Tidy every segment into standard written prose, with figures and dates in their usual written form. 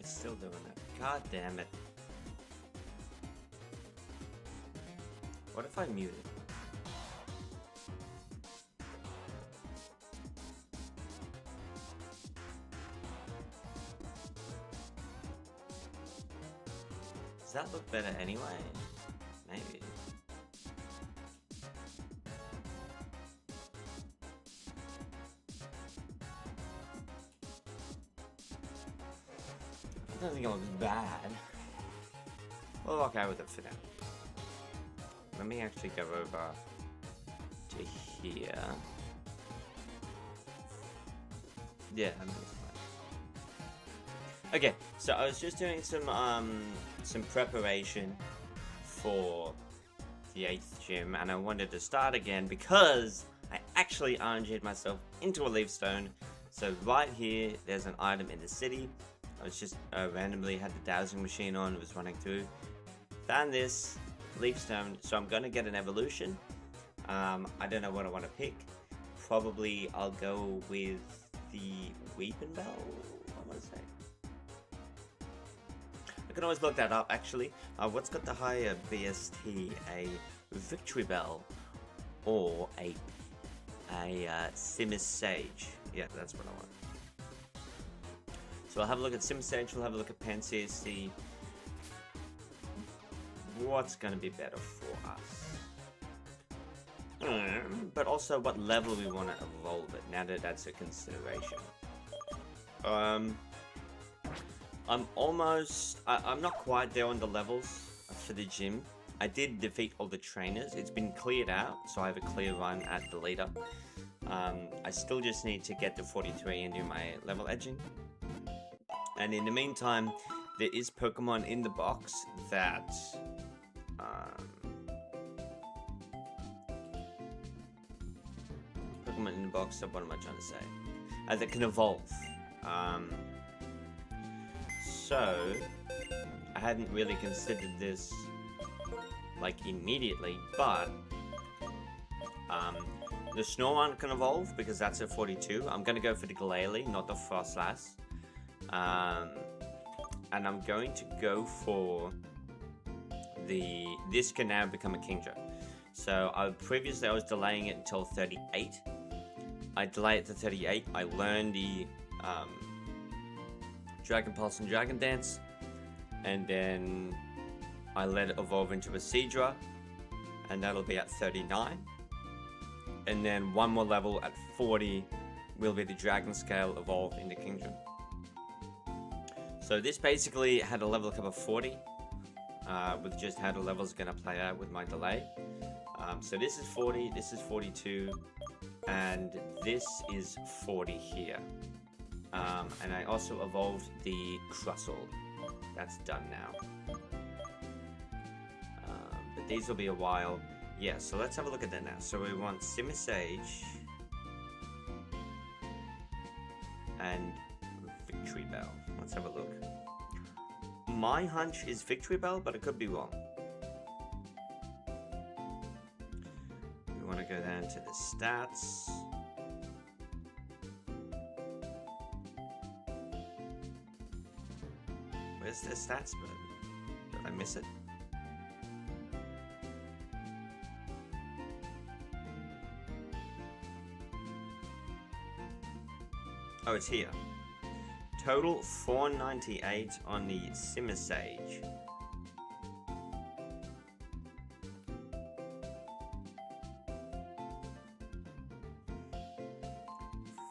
It's still doing it. God damn it. What if I mute it? Does that look better anyway? Maybe. I don't think it looks bad. We'll walk out with it for now. Let me actually go over to here. Yeah, I mean, it's fine. Okay, so I was just doing some preparation for the 8th gym, and I wanted to start again because I actually RNG'd myself into a leaf stone. So right here, there's an item in the city. I was just randomly had the dowsing machine on, was running through, found this leaf stone, so I'm gonna get an evolution. I don't know what I want to pick. Probably I'll go with the Weeping Bell, I want to say. I can always look that up actually. What's got the higher BST? A Victory Bell or a Simis Sage? Yeah, that's what I want. So I'll have a look at Simis Sage, we'll have a look at Panseer, see what's going to be better for us. But also what level we want to evolve it, now that that's a consideration. I'm not quite there on the levels for the gym. I did defeat all the trainers. It's been cleared out, so I have a clear run at the leader. I still just need to get to 43 and do my level edging. And in the meantime, there is Pokemon in the box that Pokemon in the box, what am I trying to say? That can evolve. So I hadn't really considered this like immediately, but the Snorunt can evolve because that's at 42. I'm gonna go for the Glalie, not the Frostlass. And I'm going to go for this can now become a Kingdra. So previously I was delaying it until 38. I delay it to 38. I learned the Dragon Pulse and Dragon Dance, and then I let it evolve into a Seadra, and that'll be at 39. And then one more level at 40 will be the Dragon Scale evolve into Kingdra. So this basically had a level cap of 40, with just how the levels are going to play out with my delay. So this is 40, this is 42, and this is 40 here. And I also evolved the Crustle. That's done now. But these will be a while. Yeah, so let's have a look at that now. So we want Simis Sage and Victory Bell. Let's have a look. My hunch is Victory Bell, but it could be wrong. We want to go down to the stats. Where's the stats button? Did I miss it? Oh, it's here. Total 498 on the Simis Sage.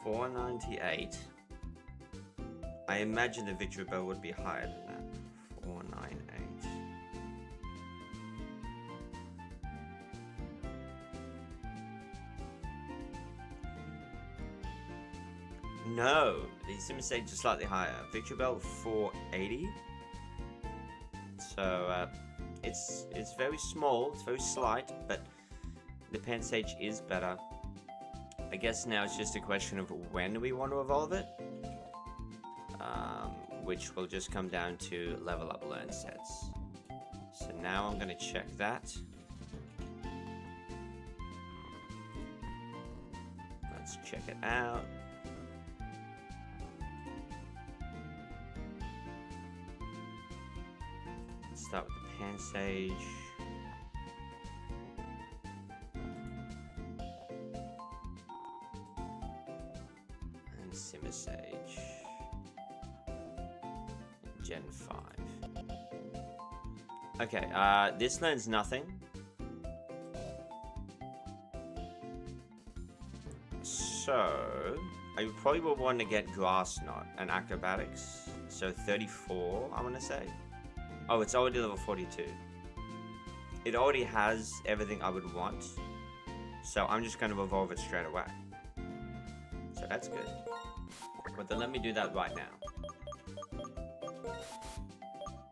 $498. I imagine the Victory Bell would be higher than that. 498. No, the Simis Sage is slightly higher. Victory Bell 480. So it's very small, it's very slight, but the Pansage is better. I guess now it's just a question of when we want to evolve it, which will just come down to level up learn sets. So now I'm going to check that. Let's check it out. start with the Pan Sage. And Simmer Sage. Gen 5. Okay, this learns nothing. So, I probably will want to get Grass Knot and Acrobatics. So 34, I want to say. Oh, it's already level 42. It already has everything I would want. So I'm just going to evolve it straight away. So that's good. But then let me do that right now.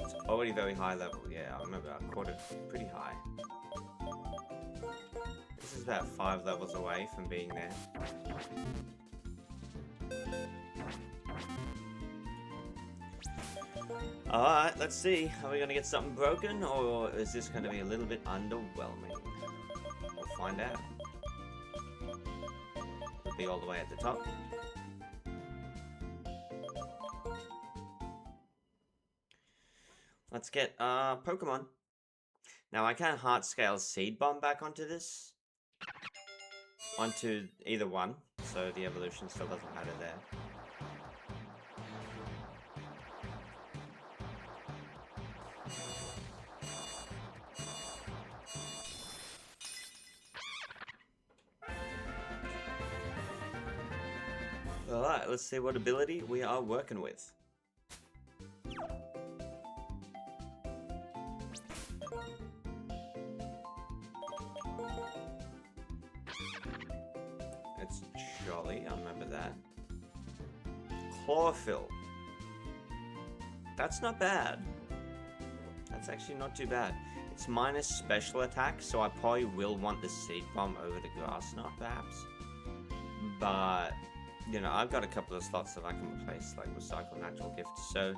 It's already very high level. Yeah, I remember I caught it pretty high. This is about 5 levels away from being there. Alright, let's see. Are we going to get something broken, or is this going to be a little bit underwhelming? We'll find out. It'll be all the way at the top. Let's get Pokemon. Now I can heart scale Seed Bomb back onto this. Onto either one, so the evolution still doesn't matter there. Alright, let's see what ability we are working with. It's Jolly, I remember that. Chlorophyll. That's not bad. That's actually not too bad. It's minus special attack, so I probably will want the Seed Bomb over the Grass Knot, perhaps. But, you know, I've got a couple of slots that I can replace, like Recycle Natural Gift. So,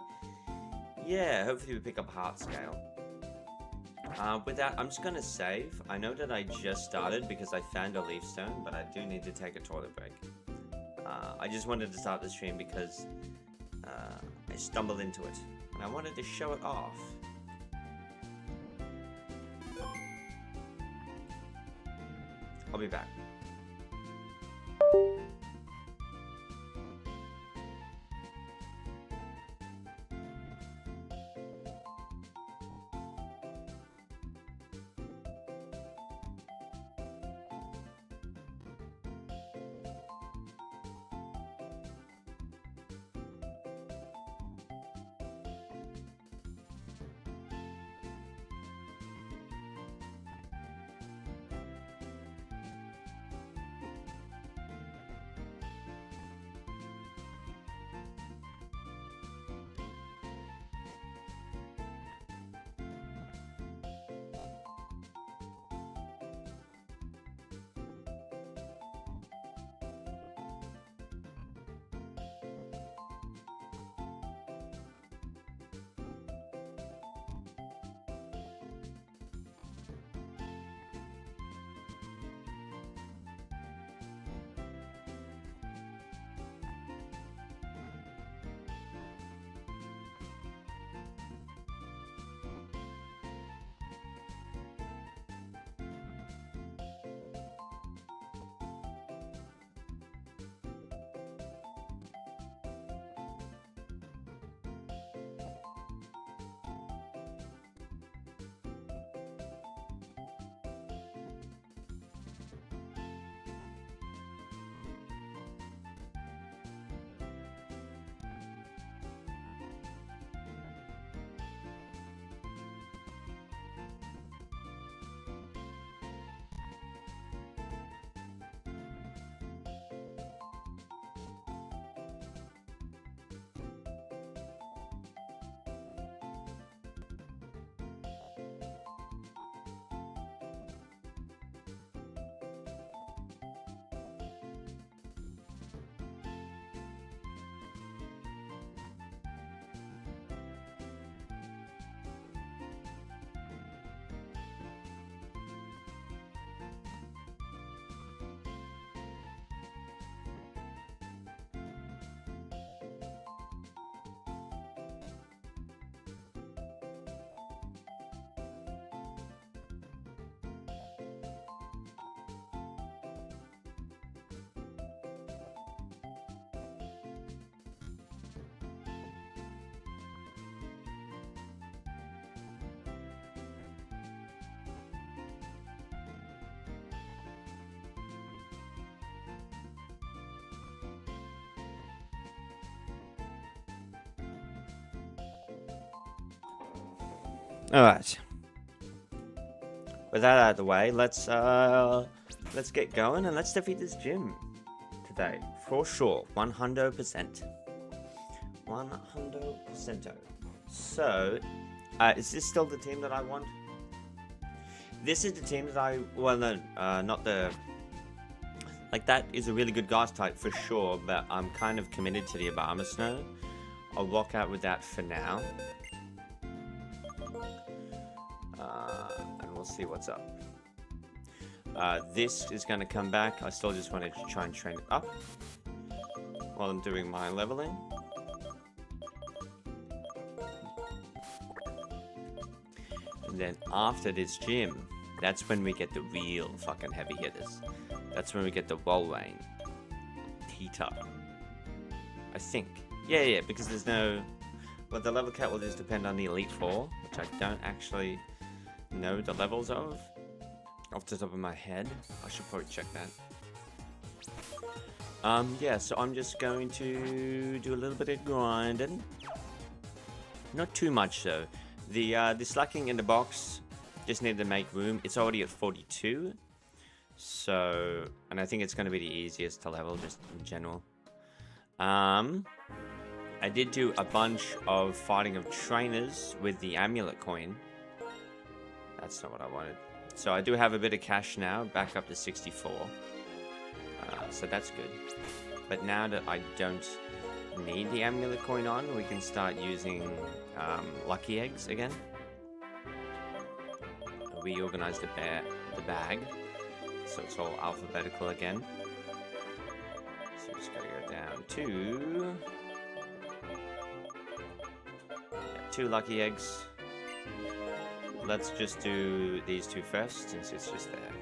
yeah, hopefully we pick up Heart Scale. With that, I'm just going to save. I know that I just started because I found a Leaf Stone, but I do need to take a toilet break. I just wanted to start the stream because I stumbled into it, and I wanted to show it off. I'll be back. Alright. With that out of the way, let's get going and let's defeat this gym today. For sure. 100%. 100%. So, is this still the team that I want? This is the team that I... Well, no, not the... Like, that is a really good grass type for sure, but I'm kind of committed to the Obama Snow. I'll walk out with that for now. And we'll see what's up. This is going to come back. I still just wanted to try and train it up while I'm doing my leveling. And then after this gym, that's when we get the real fucking heavy hitters. That's when we get the Walrein, Tita. I think. Yeah, because there's no... Well, the level cap will just depend on the Elite Four, which I don't actually know the levels of off the top of my head. I should probably check that. Yeah, so I'm just going to do a little bit of grinding. Not too much, though. The slacking in the box just need to make room. It's already at 42. So, and I think it's going to be the easiest to level just in general. I did do a bunch of fighting of trainers with the amulet coin. That's not what I wanted. So I do have a bit of cash now, back up to 64. So that's good. But now that I don't need the amulet coin on, we can start using lucky eggs again. Reorganize the bag. So it's all alphabetical again. So just gotta go down to... 2 lucky eggs. Let's just do these 2 first, since it's just there.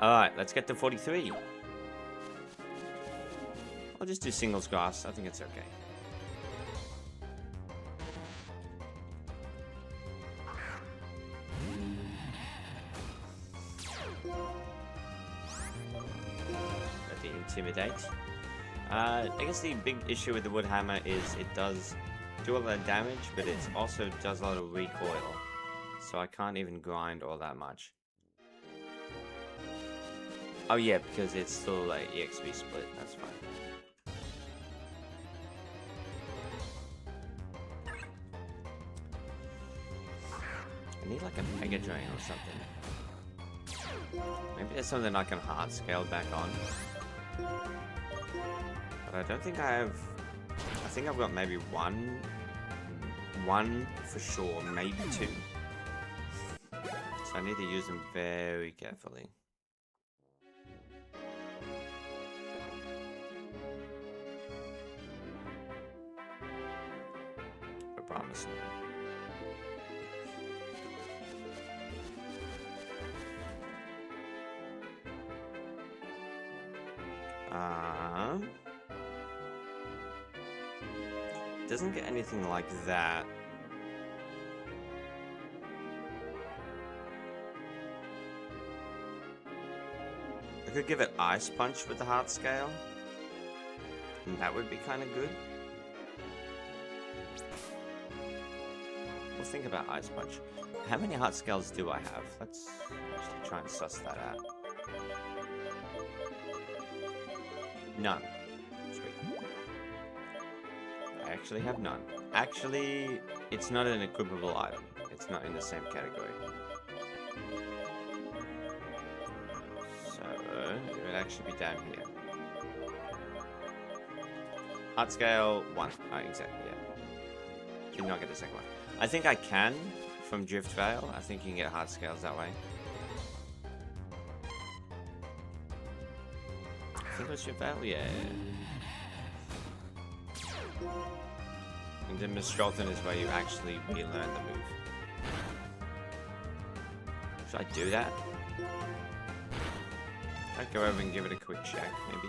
Alright, let's get to 43. I'll just do singles grass. I think it's okay. Got the intimidate. I guess the big issue with the wood hammer is it does do a lot of damage, but it also does a lot of recoil. So I can't even grind all that much. Oh yeah, because it's still like EXP split, that's fine. I need like a Mega Drain or something. Maybe there's something I can hard scale back on. But I don't think I have... I think I've got maybe one for sure, maybe 2. So I need to use them very carefully. Obama Snow. Doesn't get anything like that. I could give it Ice Punch with the heart scale, and that would be kind of good. We'll think about Ice Punch. How many heart scales do I have? Let's actually try and suss that out. None. Sweet. I actually have none. Actually, it's not an equipable item. It's not in the same category. So, it would actually be down here. Heart scale 1. Oh, exactly, yeah. Did not get the second one. I think I can from Drift Veil. I think you can get heart scales that way. I think it was Drift Veil? Yeah. And then Mistralton is where you actually relearn the move. Should I do that? I'd go over and give it a quick check, maybe.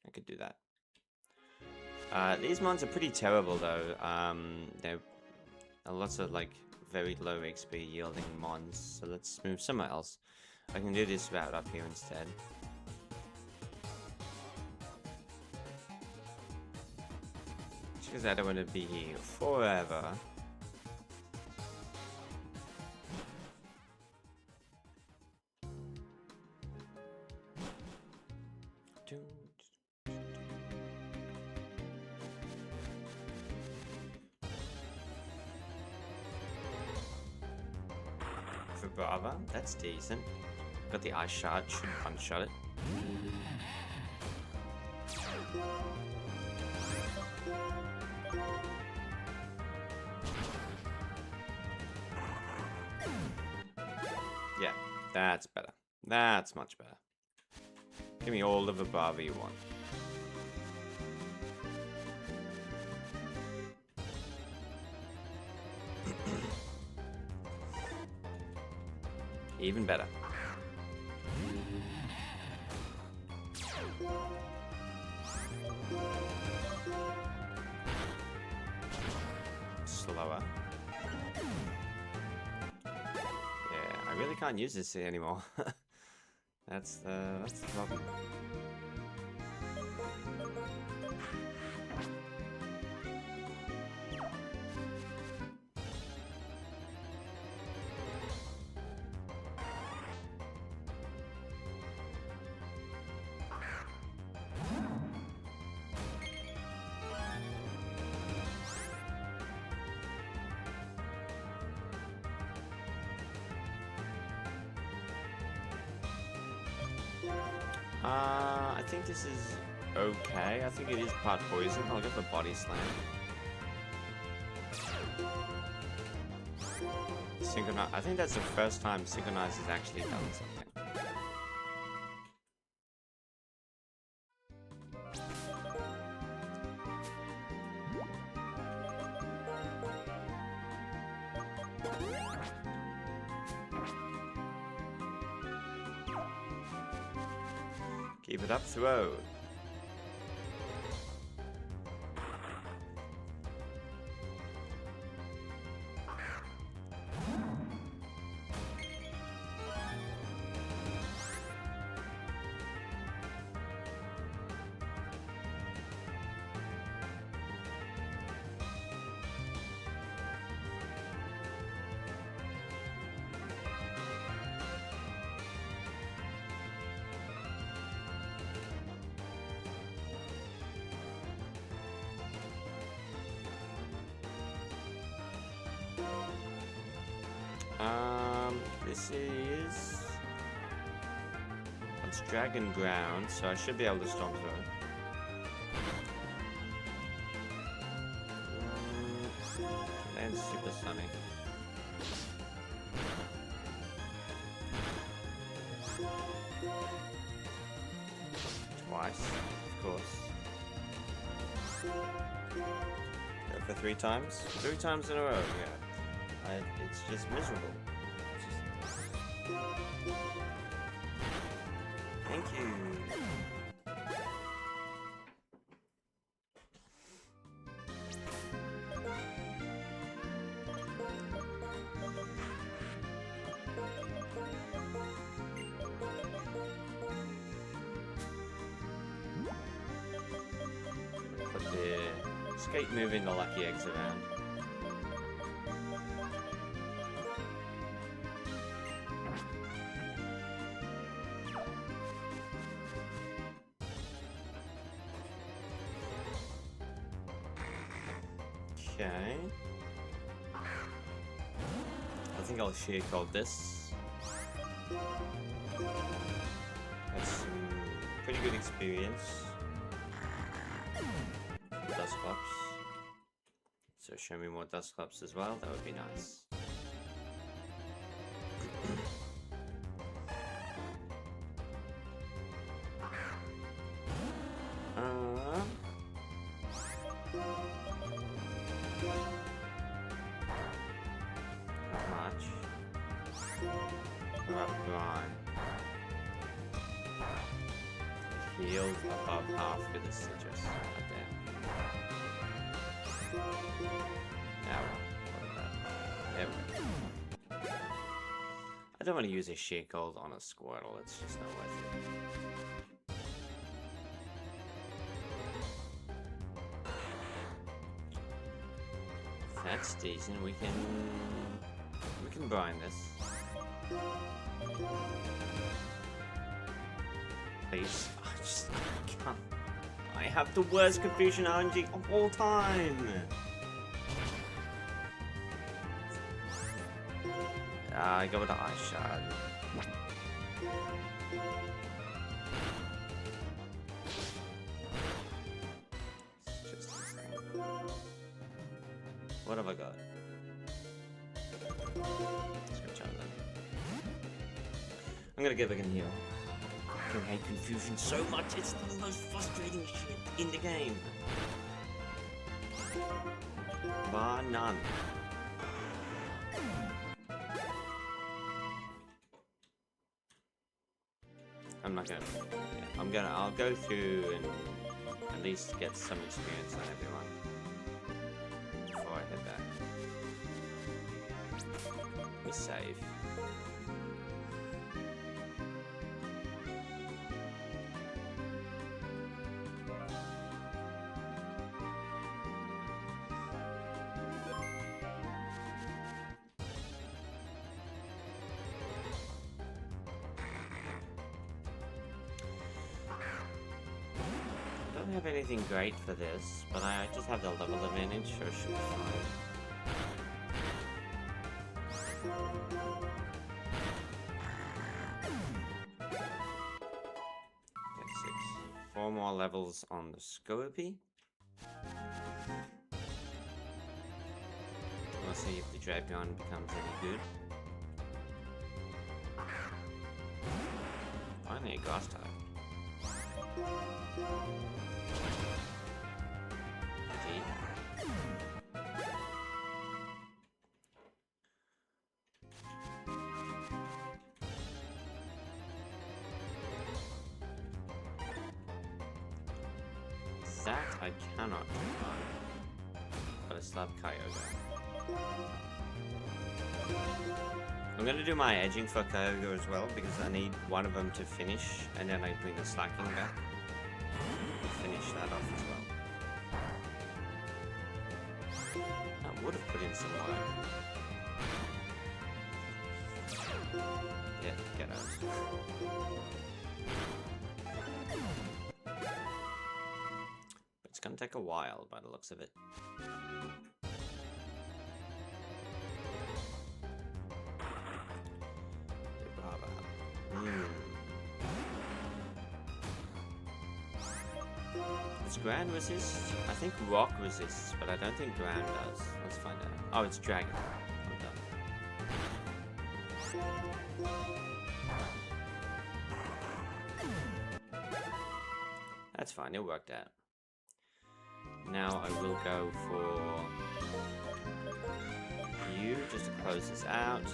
I could do that. These mons are pretty terrible, though. They're lots of, like, very low XP yielding mons. So let's move somewhere else. I can do this route up here instead. Because I don't want to be here forever. Vibrava. That's decent. Got the Ice Shard. Should one-shot it. Yeah, that's better. That's much better. Give me all the Vibrava you want. Even better. Slower. Yeah, I really can't use this anymore. That's the problem. I think this is okay. I think it is part poison. I'll go for Body Slam. Synchronize. I think that's the first time Synchronize has actually done something. Keep it up, throw. This is... It's Dragon Ground, so I should be able to Storm Throw. And Super Sonic. Twice, of course. Go for 3 times? 3 times in a row, yeah. It's just miserable. Thank you. Put the skate moving the lucky eggs around. Okay. I think I'll sheer code this. That's some pretty good experience. Dusclops. So show me more Dusclops as well, that would be nice. Healed above half with a citrus. Goddamn. Now, there we go. I don't want to use a sheer gold on a Squirtle, it's just not worth it. That's decent. We can brine this. Please. I can't. I have the worst Confusion RNG of all time. I go with the Ice Shard. Just insane. What have I got? Let's go Charmander. I'm gonna go back in here. I hate confusion so much. It's the most frustrating shit in the game. Bar none. I'm not gonna. Yeah, I'll go through and at least get some experience on everyone before I head back. We save. I don't have anything great for this, but I just have the level advantage, so it should be fine. Okay, 6. 4 more levels on the Scorpy. We'll see if the Drapion becomes any good. Finally a grass type. That I cannot take on, but I still have Kyogre. I'm gonna do my edging for Kyogre as well because I need one of them to finish, and then I bring the slacking back. Finish that off as well. I would have put in some work. Yeah, get out. But it's gonna take a while by the looks of it. Does ground resist? I think rock resists, but I don't think ground does. Let's find out. Oh, it's dragon. I'm done. That's fine, it worked out. Now I will go for you, just to close this out.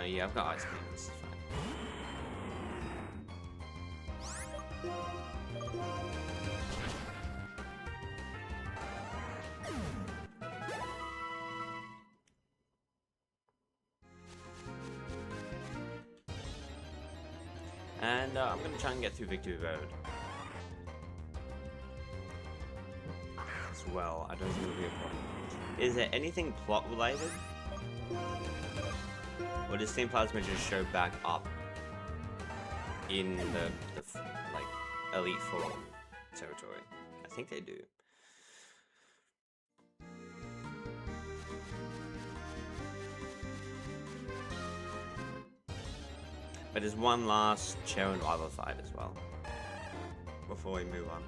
Yeah, I've got ice cream, this is fine. And I'm going to try and get through Victory Road as well. I don't think it'll be a problem. Is there anything plot related? Or does Team Plasma just show back up in the like Elite Four territory? I think they do. But there's one last Cher and Rival fight as well before we move on.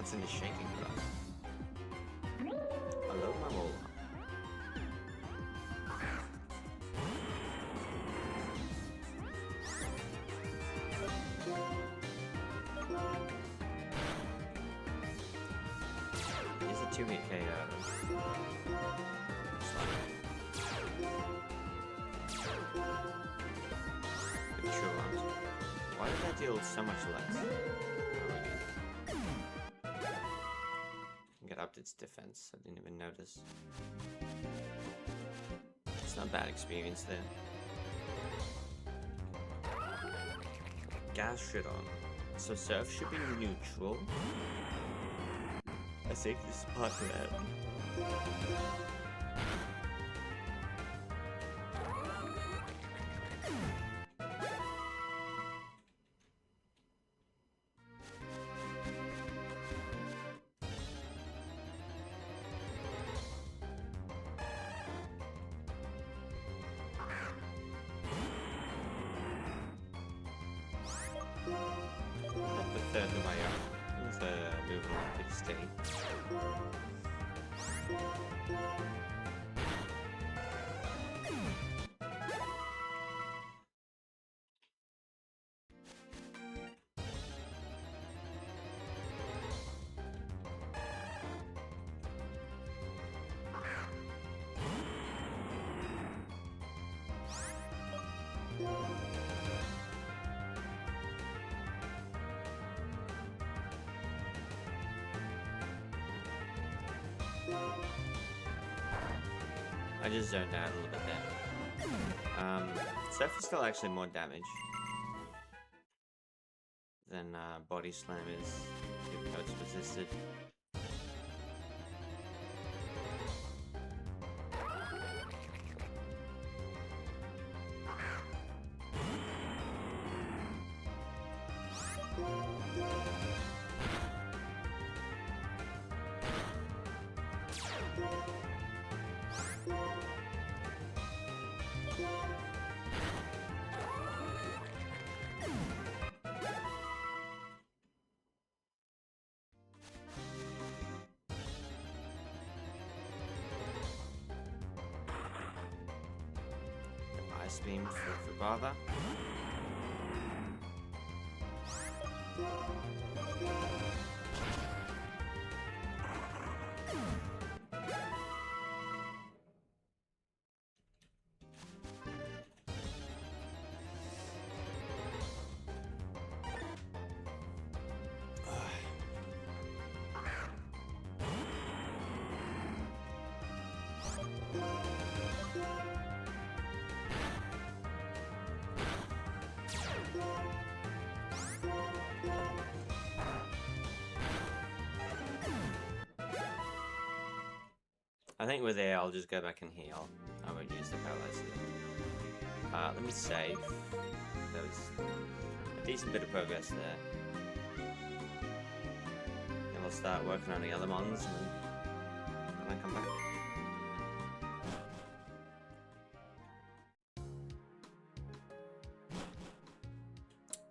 It's in the shaking glass. Hello, my roller. Here's a 2-hit KO. Why did that deal so much less? Get up its defense. I didn't even notice. It's not a bad experience there. Gas shit on. So surf should be neutral. I think this is part of that. Not the third way up. It's moving along pretty steady. I just zoned out a little bit there. Surf is still actually more damage than Body Slam is, even though it's resisted. Ice Beam for Bava. I think with air, I'll just go back and heal. I won't use the paralyzer. Let me save. There was a decent bit of progress there. And we'll start working on the other mons when I come back.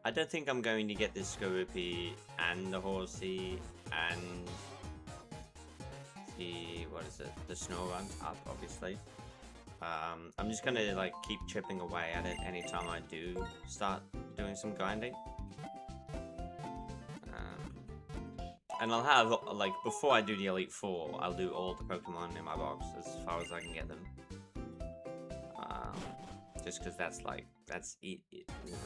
I don't think I'm going to get this Skorupi and the Horsey and the snow runs up, obviously. I'm just gonna like keep chipping away at it anytime I do start doing some grinding. And I'll have, like, before I do the Elite Four, I'll do all the Pokemon in my box as far as I can get them. Just because that's like, you know,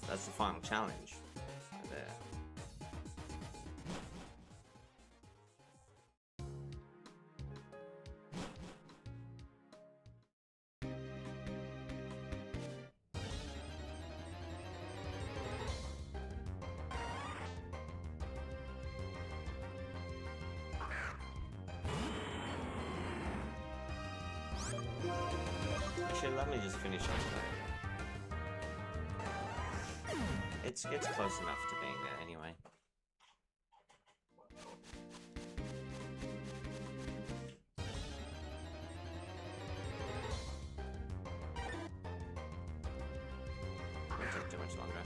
that's the final challenge right there. Actually, let me just finish up there. It's close enough to being there anyway. Won't take too much longer.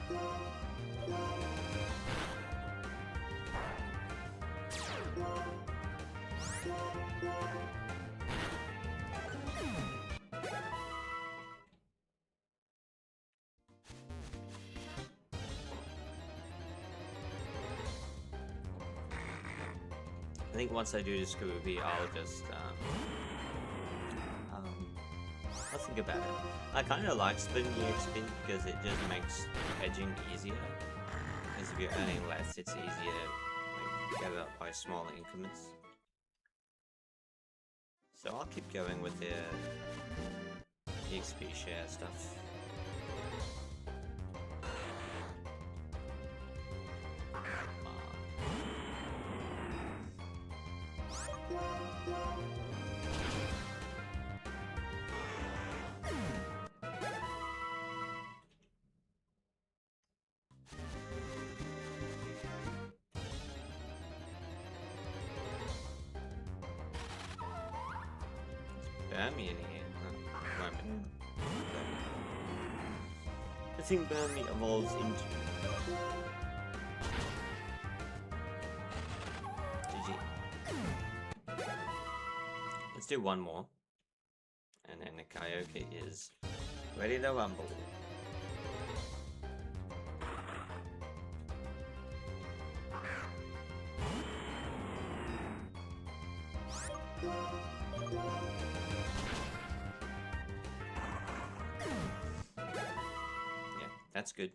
I think once I do the Scooby, I'll just I'll think about it. I kind of like splitting the XP because it just makes edging easier. Because if you're earning less, it's easier to like, get up by smaller increments. So I'll keep going with the XP share stuff. Burmy in here. I think Burmy evolves into GG. Let's do one more. And then the Coyote is ready to rumble. That's good.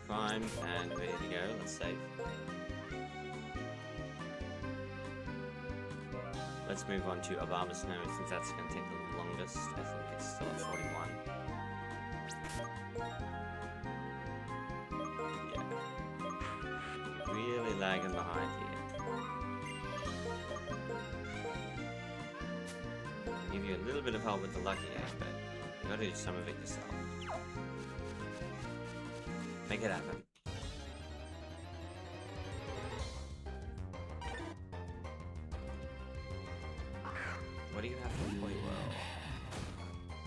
Primed and ready to go. Let's save. Let's move on to Obama Snow since that's going to take the longest. I think it's still at 41. Yeah. Really lagging behind here. I'll give you a little bit of help with the lucky egg, but you gotta do some of it yourself. Make it happen. What do you have for Boy World?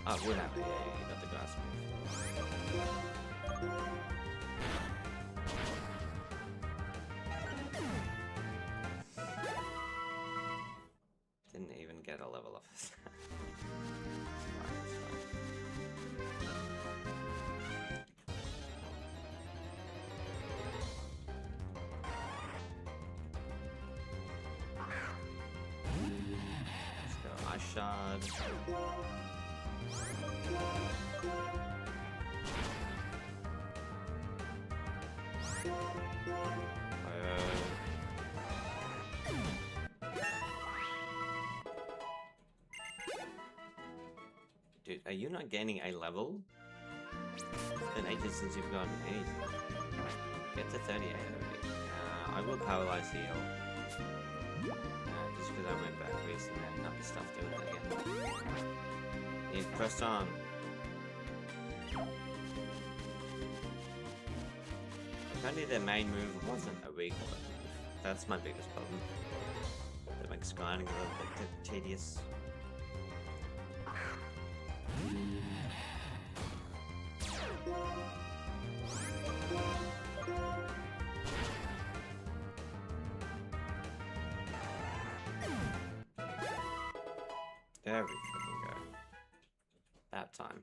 Oh, would have it. Yeah, you got the grass move. Didn't even get a level off of that. Shard. Dude, are you not gaining a level? It's been ages since you've gotten anything. Get to 38 already. I will paralyze heal. Just because I went back recently, I have enough stuff doing it again. Yeah, press on. If only their main move wasn't a recoil move. That's my biggest problem. That makes grinding a little bit tedious. There we fucking go. That time.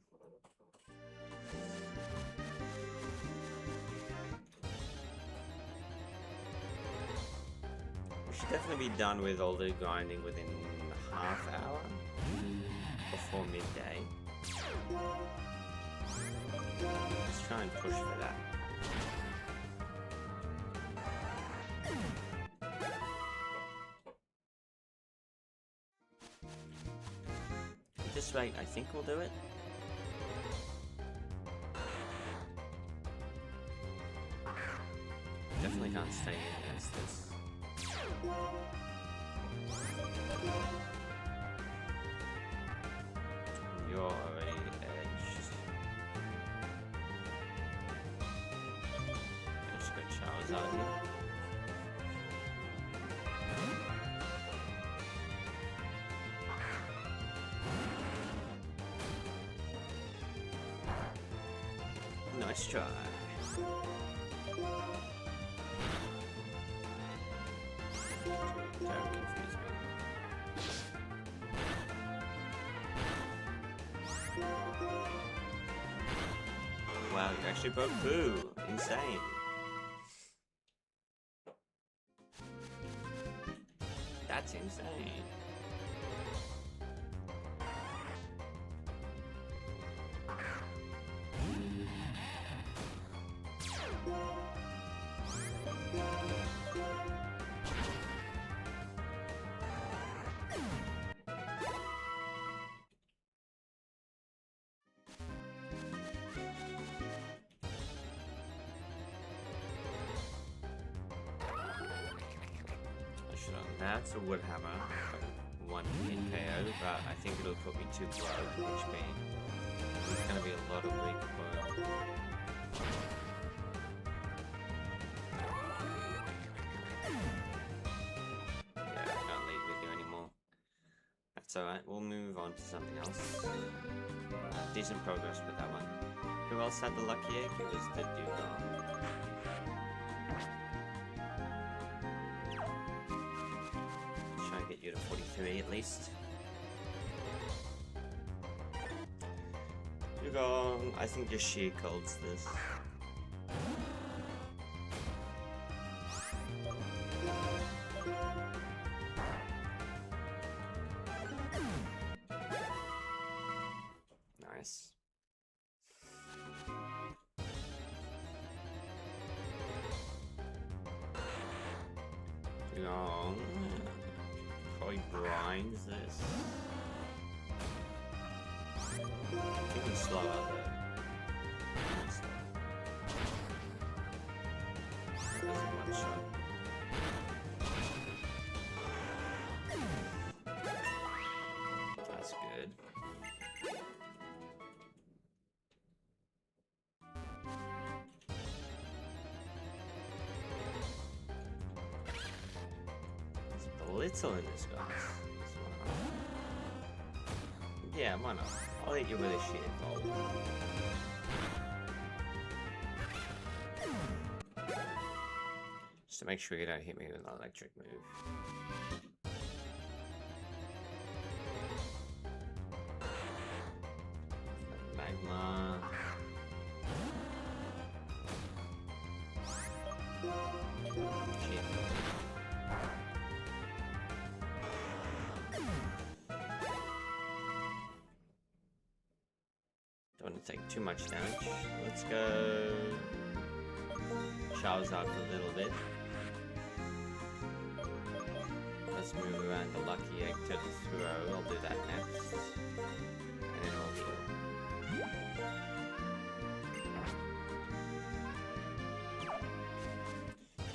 We should definitely be done with all the grinding within a half hour before midday. Let's try and push for that. At this rate, I think we'll do it. Definitely can't stay in against this. You're already edged. Let's go Charizard here. No. Let's try. Don't confuse me. Wow, you actually broke through. Insane. That's insane. That's a wood hammer, one hit KO, but I think it'll put me too low HP. It's gonna be a lot of weak work. Yeah, I can't lead with you anymore. That's alright, we'll move on to something else. Decent progress with that one. Who else had the lucky egg? It was the Dugong. Get you to 43 at least. Dugong, I think just sheer colds this. Nice. Dugong. Probably grinds this. You can slow out there. One shot. That's good. Little in this, guys. Yeah, why not? I'll hit you with a sheer gold. Just to make sure you don't hit me with an electric move. Magma. Sheer. Don't want to take too much damage. Let's go Charizard for a little bit. Let's move around the lucky egg to the throw. I'll do that next. And then we'll heal.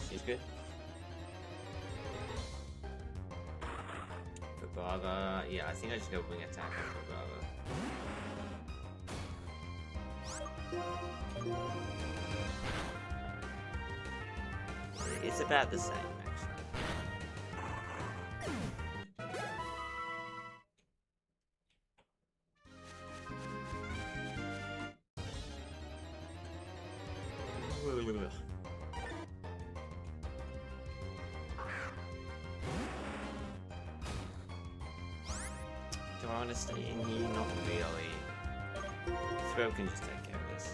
She's good. For Brava, yeah, I think I just go wing attack on Brava. It's about the same, actually. Do I want to stay in here? Not really. Throw can just take care of this.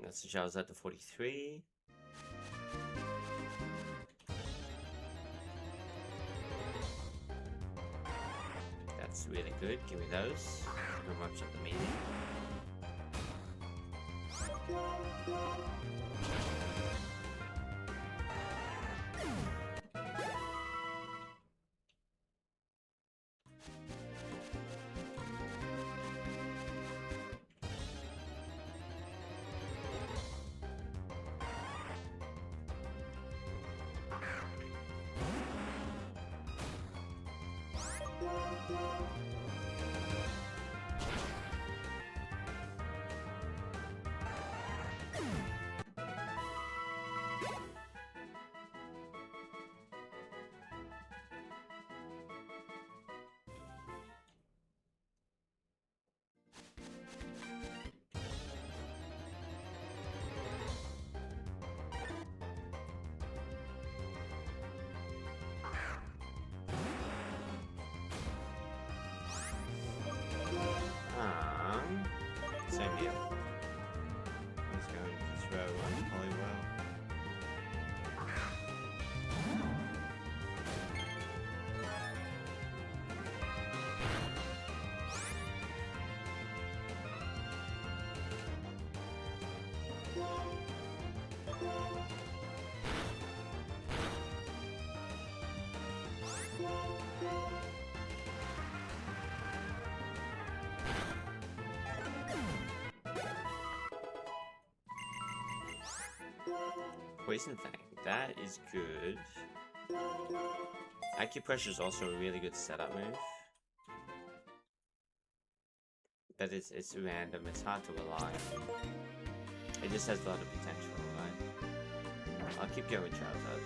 That's the Charizard to 43. That's really good. Give me those. Not much at the meeting. Poison Fang, that is good. Acupressure is also a really good setup move. But it's random, it's hard to rely on. It just has a lot of potential, right? I'll keep going with Charizard.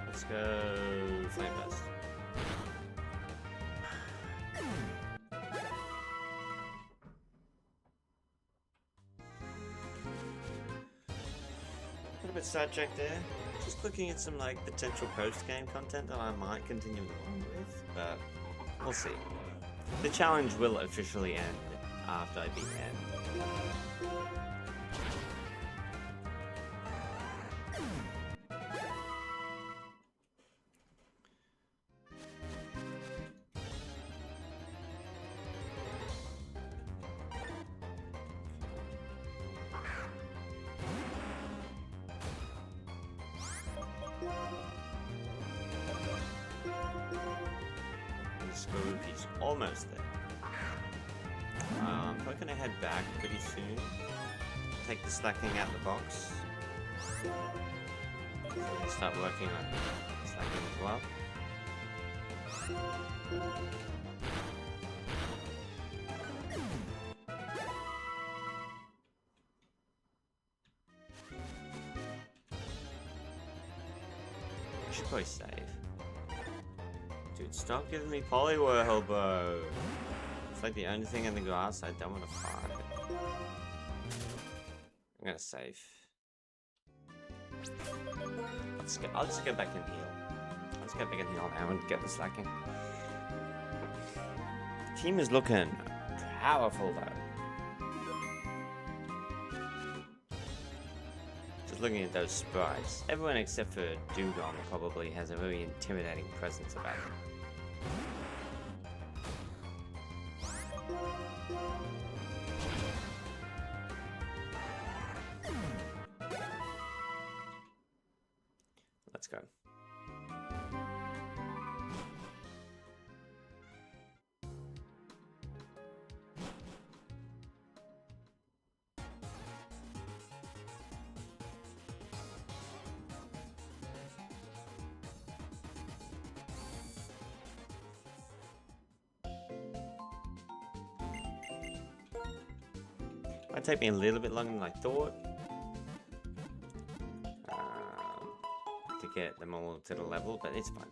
Let's go Flame Burst. A little bit sidetracked there. Just looking at some like potential post-game content that I might continue along with, but we'll see. The challenge will officially end after I beat N. He's almost there. I'm probably gonna head back pretty soon. Take the slacking out of the box. And start working on slacking as well. I should probably save. Dude, stop giving me Poliwhirl, bro. It's like the only thing in the grass I don't want to fight. I'm gonna save. I'll just go back and heal. I'll just go back and heal now and get the slacking. Team is looking powerful though. Just looking at those sprites. Everyone except for Dugong probably has a very intimidating presence about them. Let's go. Might take me a little bit longer than I thought to get them all to the level, but it's fine.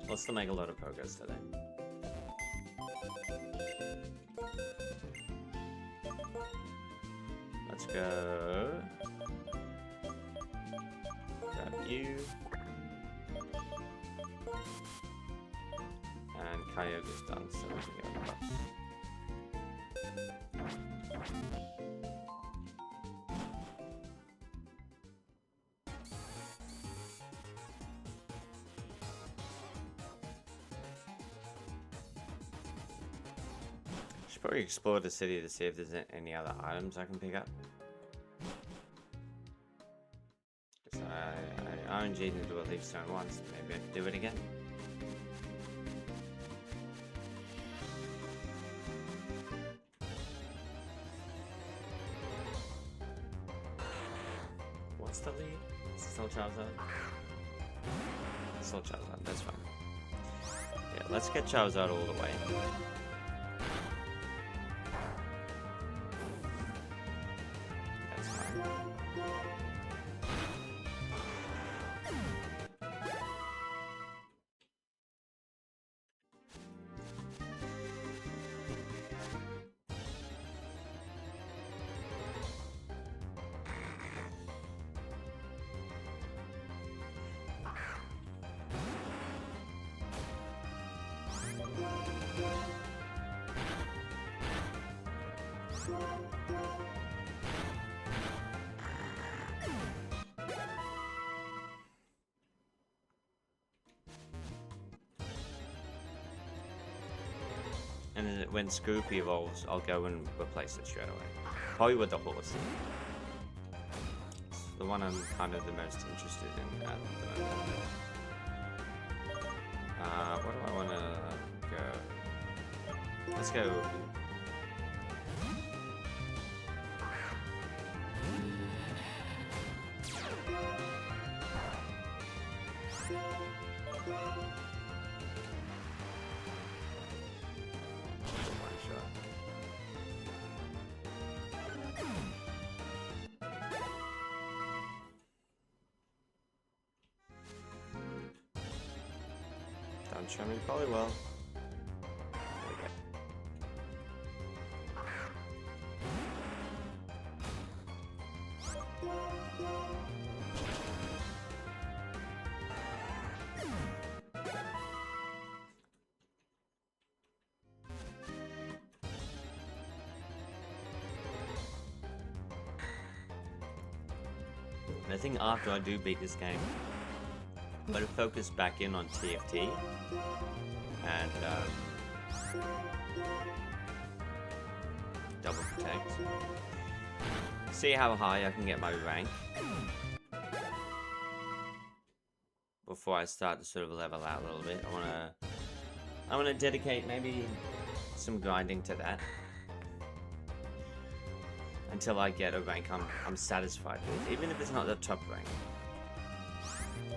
We'll still make a lot of progress today. Let's go. Grab you. And Kyogre's done, so we can get across. Should probably explore the city to see if there's any other items I can pick up. Because I RNG'd into a leaf stone once, maybe I could do it again. the lead? Is it still Charizard? It's still Charizard, that's fine. Yeah, let's get Charizard all the way. That's fine. And then when Scoopy evolves, I'll go and replace it straight away. Probably with the Horsey. It's the one I'm kind of the most interested in at the moment. Where do I want to go? Let's go. Show me probably well. There we go. And I think after I do beat this game, I'm going to focus back in on TFT and double protect. See how high I can get my rank before I start to sort of level out a little bit. I wanna dedicate maybe some grinding to that until I get a rank I'm satisfied with, even if it's not the top rank.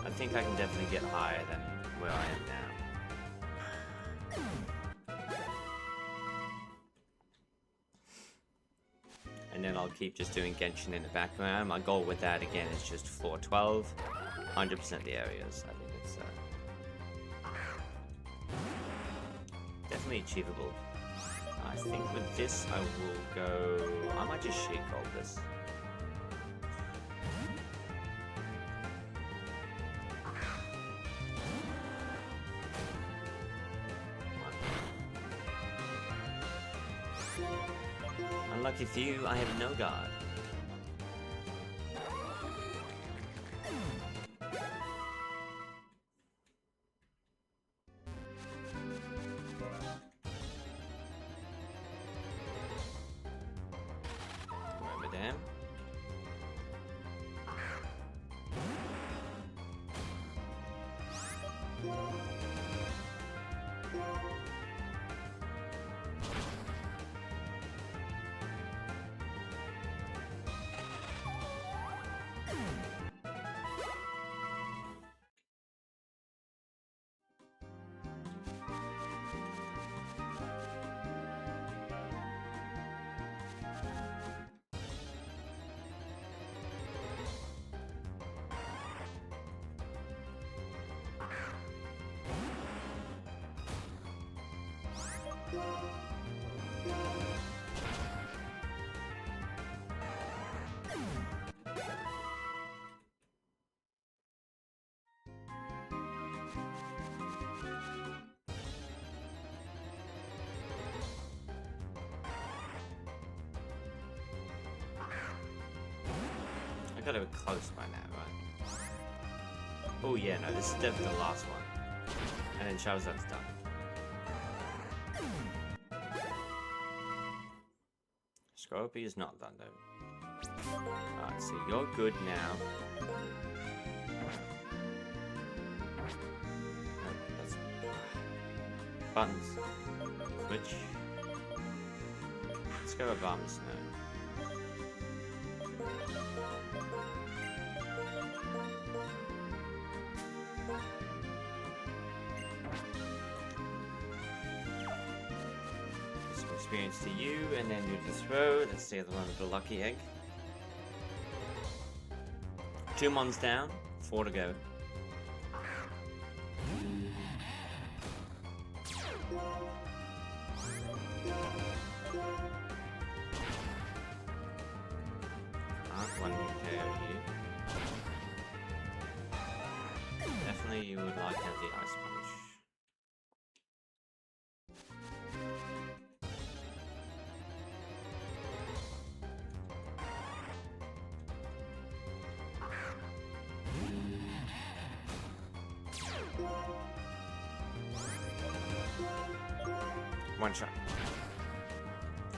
I think I can definitely get higher than where I am now. And then I'll keep just doing Genshin in the background. My goal with that, again, is just floor 12, 100% the areas. I think it's definitely achievable. I think with this, I will go... I might just sheet gold this. Unlucky for you, I have no guard. Over there. I gotta be close by now, right? Oh yeah, no, this is definitely the last one. And then Charizard's done. Scropy is not done though. Alright, so you're good now. No, that's... Buttons. Switch. Let's go with Snow. experience to you, and then do the throw. That's the other one with the lucky egg. 2 mons down, 4 to go. One more KO here. Definitely you would like to have the ice punch. One shot.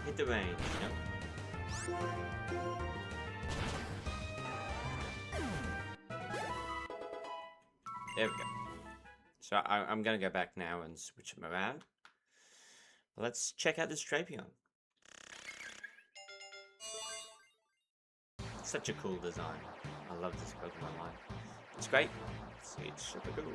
Hit the range, yep. There we go. So I'm gonna go back now and switch them around. Let's check out this Trapeon. Such a cool design. I love this Pokemon line. It's great. It's super good.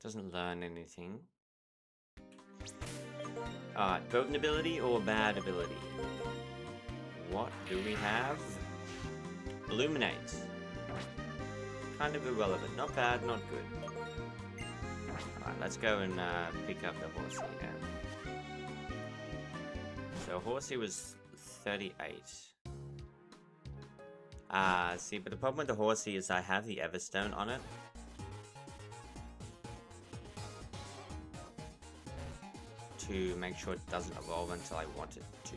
Doesn't learn anything. Alright, potent ability or bad ability? What do we have? Illuminate. Kind of irrelevant. Not bad, not good. Alright, let's go and pick up the Horsey now. So Horsey was 38. See, but the problem with the Horsey is I have the Everstone on it. To make sure it doesn't evolve until I want it to.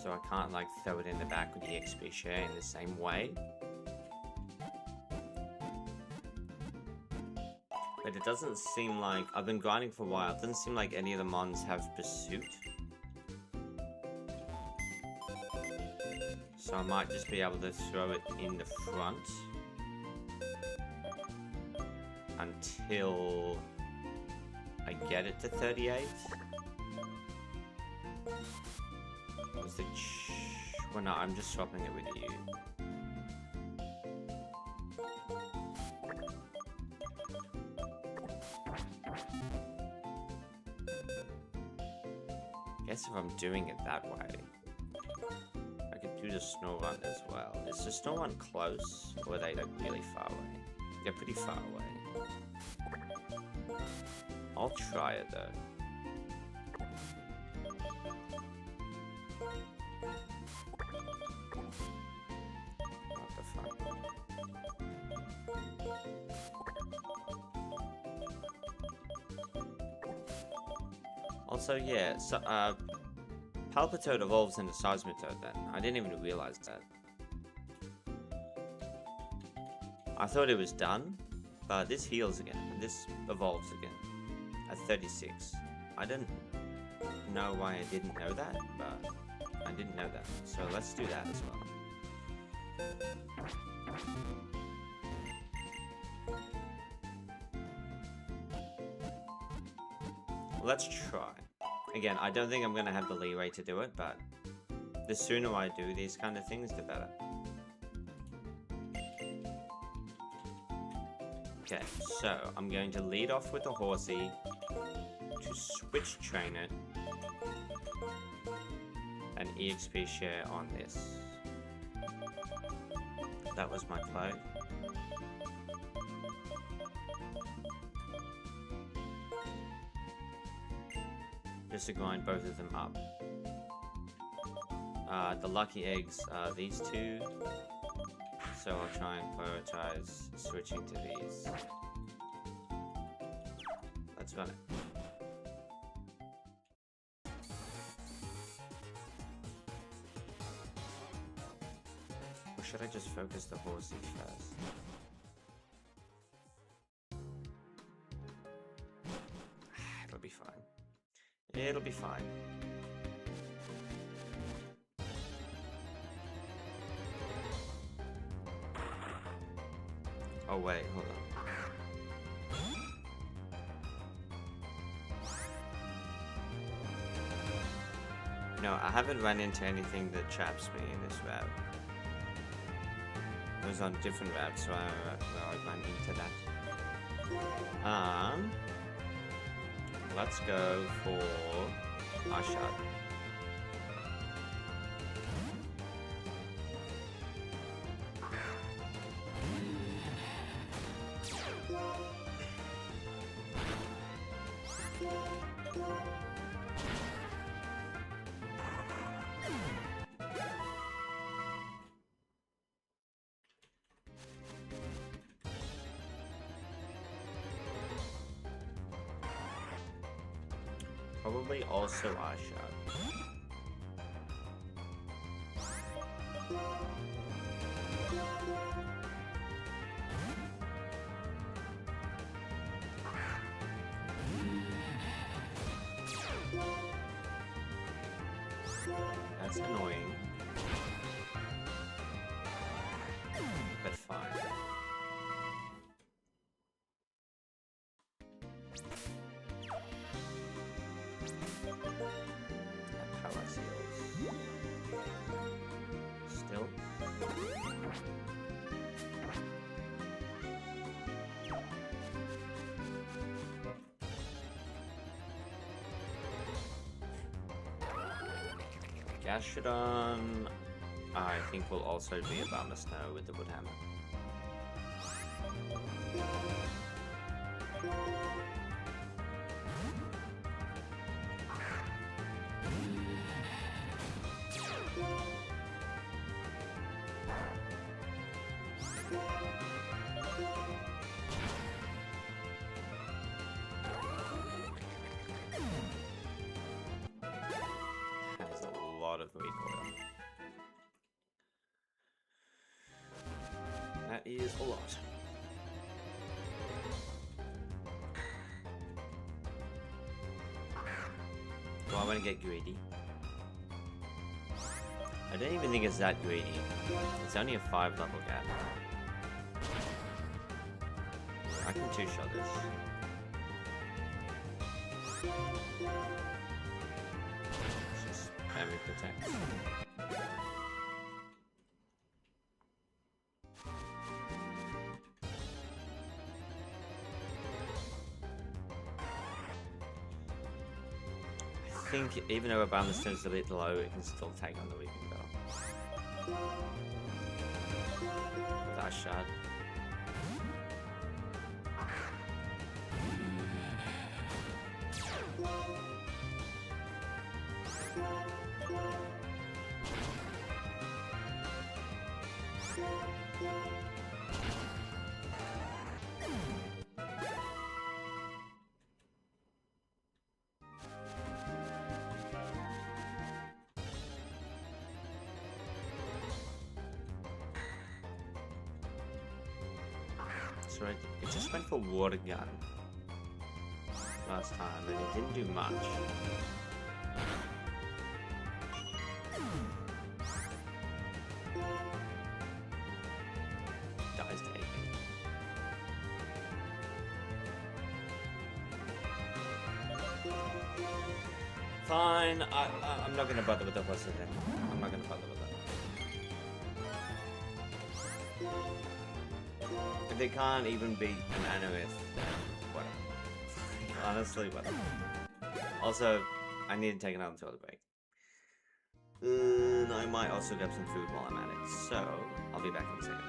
So I can't like throw it in the back with the XP share in the same way. But it doesn't seem like, I've been grinding for a while, it doesn't seem like any of the mons have pursuit. So I might just be able to throw it in the front until I get it to 38. Was the well, no, I'm just swapping it with you. Guess if I'm doing it that way, I could do the Snorunt as well. Is the Snorunt close, or are they like really far away? They're pretty far away. I'll try it though. What the fuck? Also, yeah, so, Palpitoad evolves into Seismitoad then. I didn't even realize that. I thought it was done, but this heals again. This evolves again. At 36. I didn't know why I didn't know that, but I didn't know that. So let's do that as well. Let's try. Again, I don't think I'm going to have the leeway to do it, but the sooner I do these kind of things, the better. Okay, so I'm going to lead off with the Horsey to switch train it and EXP share on this. That was my play. Just to grind both of them up. The lucky eggs are these two. So I'll try and prioritize switching to these. Let's run it. Or should I just focus the Horsey first? It'll be fine. It'll be fine. Oh wait, hold on. No, I haven't run into anything that traps me in this route. It was on different routes where I ran into that. Let's go for our shot. Probably also our shot. That's annoying. But fine. Power seals. Still. Gashadon, I think will also be a Bummer Snow with the wood hammer. Of recoil. That is a lot. Do I want to get greedy? I don't even think it's that greedy. It's only a 5 level gap. I can 2-shot this. Every protect. I think even though a balance is a bit low, it can still take on the weeping bell. That shot. So it just went for water gun last time and it didn't do much. Dies taking. Fine, I'm not gonna bother with the boss then. I'm not gonna bother with that. If they can't even beat an Anarith, whatever. Honestly, whatever. Also, I need to take another toilet break. I might also grab some food while I'm at it, so I'll be back in a second.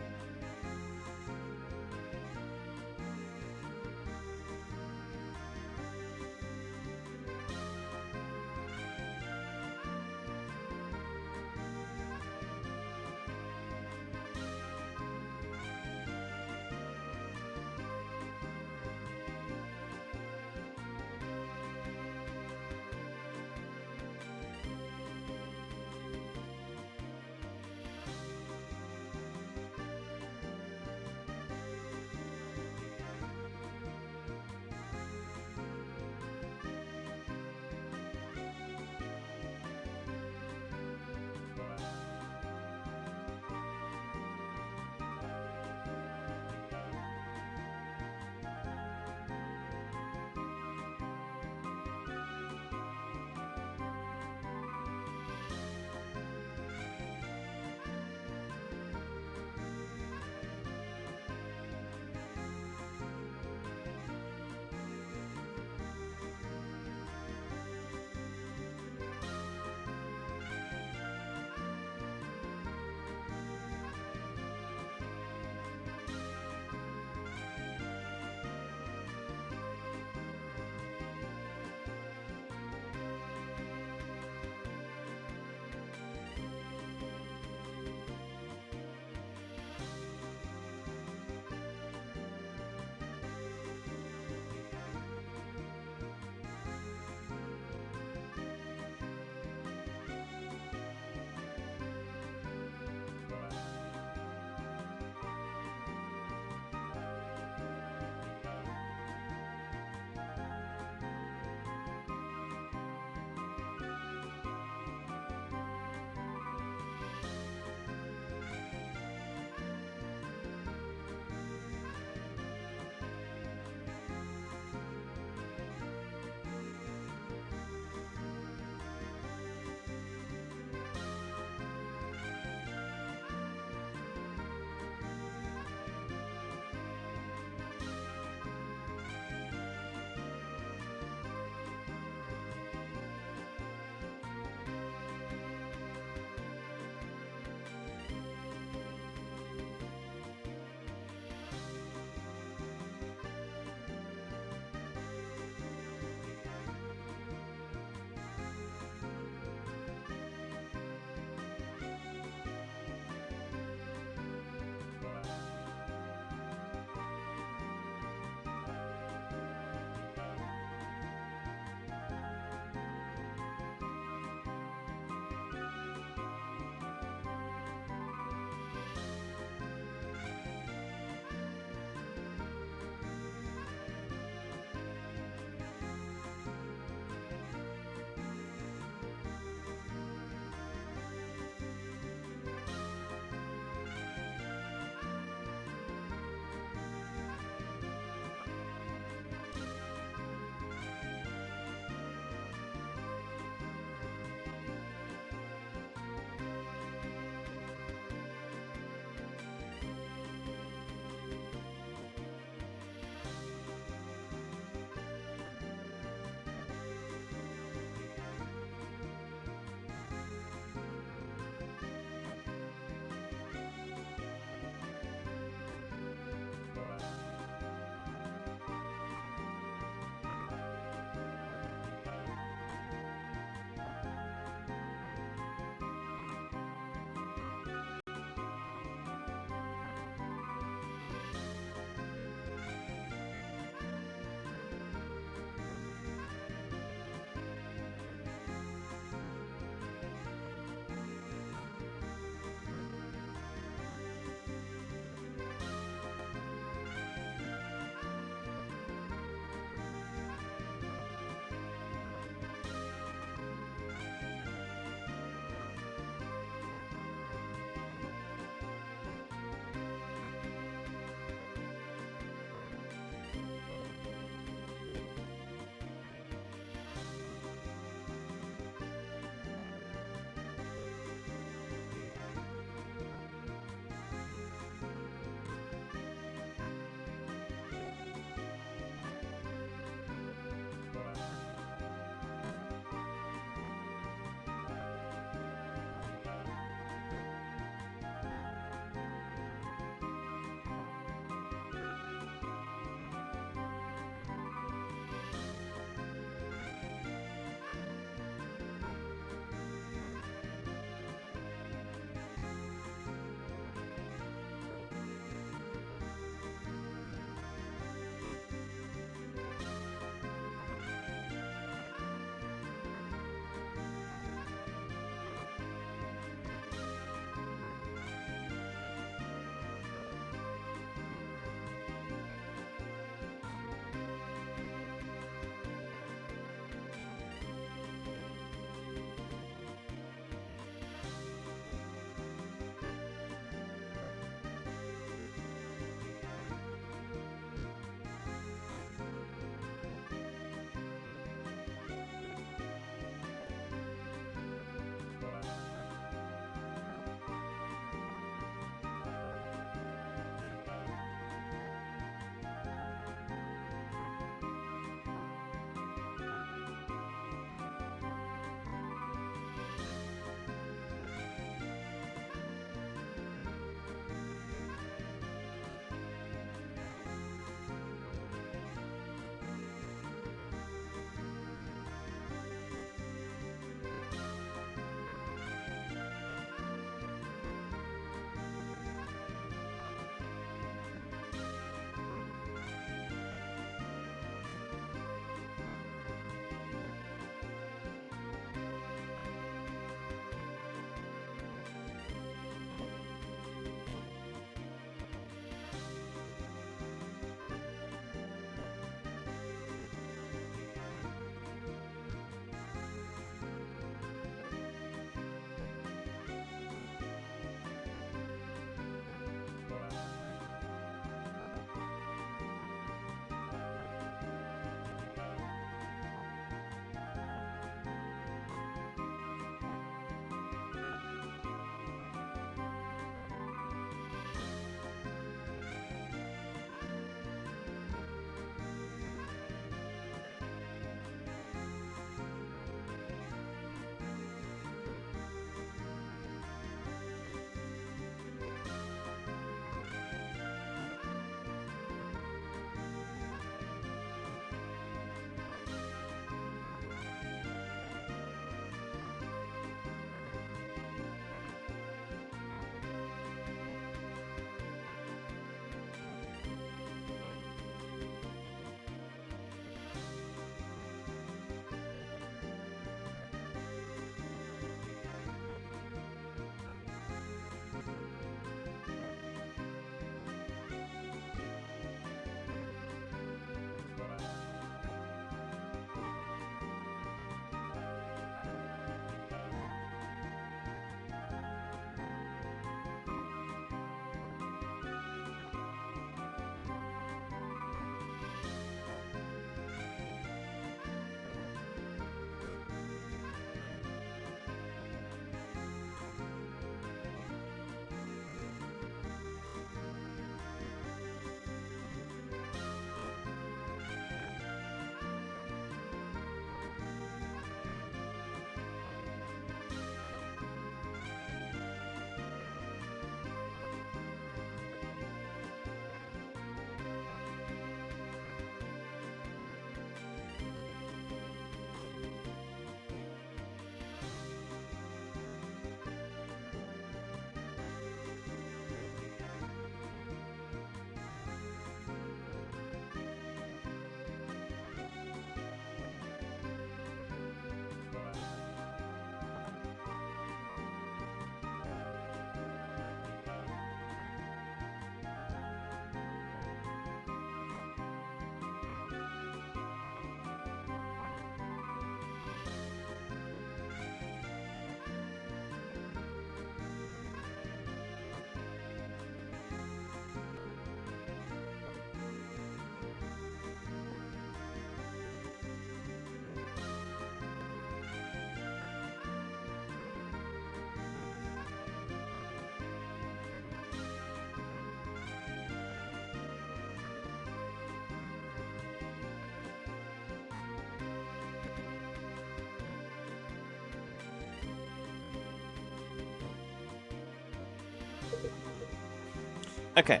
Okay.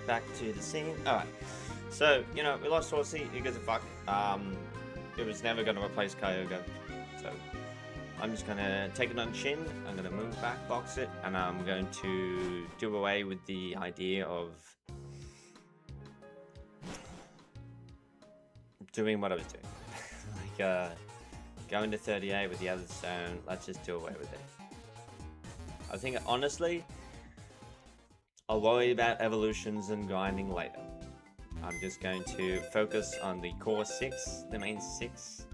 Back to the scene. Alright. So, you know, we lost Horsey. Who gives a fuck? It was never going to replace Kyogre. So, I'm just going to take it on chin. I'm going to move back, box it, and I'm going to do away with the idea of doing what I was doing. Like, going to 38 with the other stone. Let's just do away with it. I think, honestly, I'll worry about evolutions and grinding later. I'm just going to focus on the core 6, the main 6,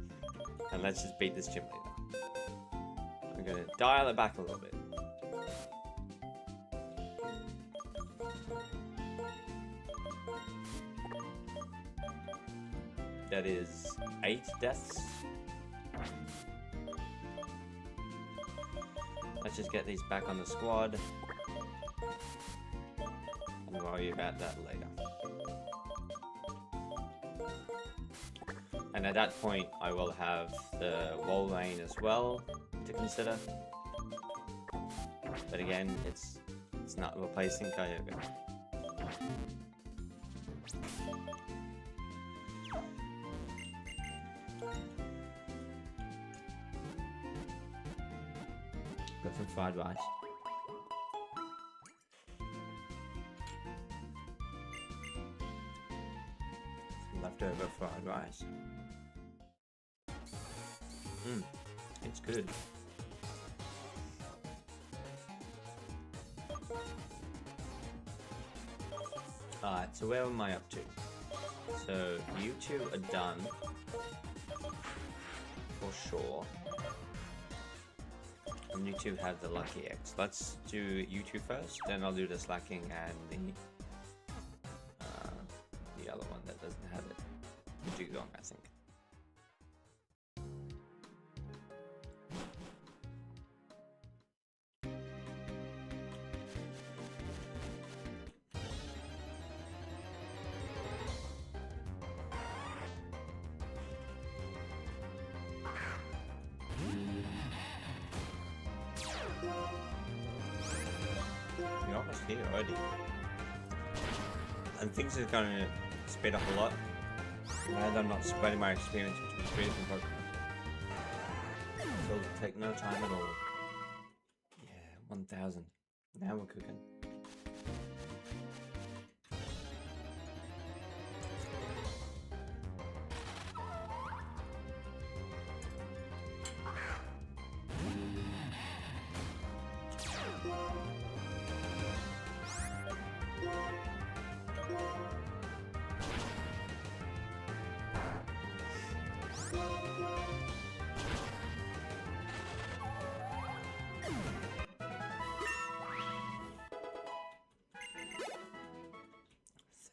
and let's just beat this gym leader. I'm going to dial it back a little bit. That is 8 deaths. Let's just get these back on the squad. And worry about that later. And at that point, I will have the wall rain as well to consider. But again, it's not replacing Kyogre. Got some fried rice. Some leftover fried rice. It's good. Alright, so where am I up to? So, you two are done. For sure. And you two have the Lucky X. Let's do you two first, then I'll do the Slacking and the other one that doesn't have it. Dugong, I think. We're almost here already. And things are going to speed up a lot. And I'm not spreading my experience between 3 different Pokemon. So it'll take no time at all. Yeah, 1000. Now we're cooking.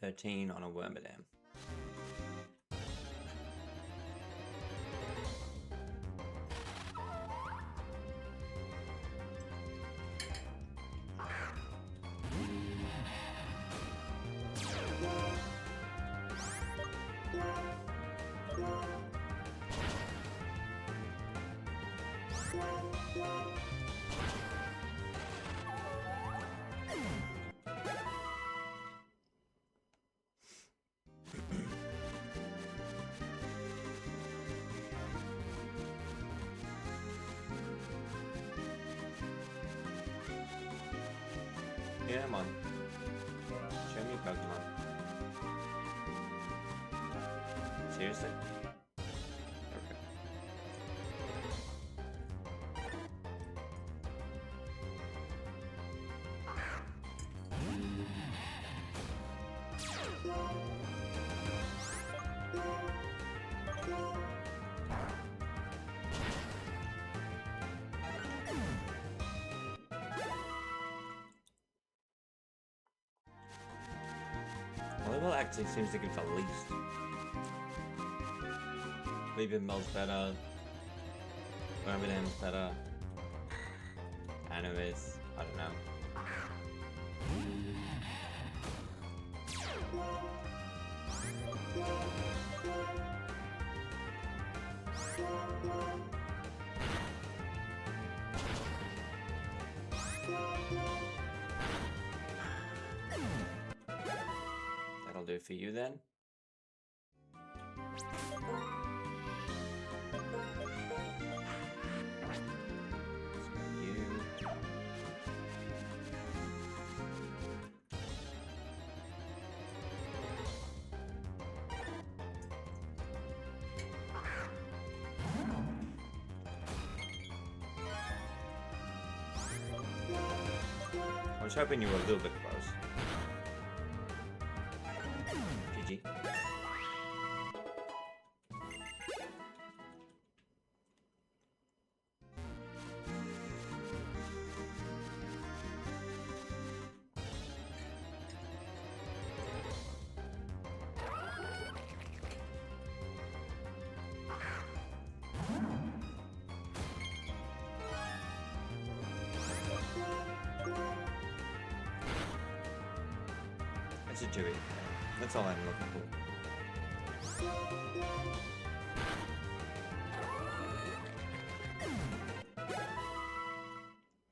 $13 on a Wormadam. Yeah, man. Show me Pokemon. Seriously? Okay. Volleyball actually seems to give the least. Leaving Mel's better. Wormadam's better. Anyways, I don't know. That'll do for you then. I was hoping you were a little bit close. GG. That's a Dewey. That's all I'm looking for.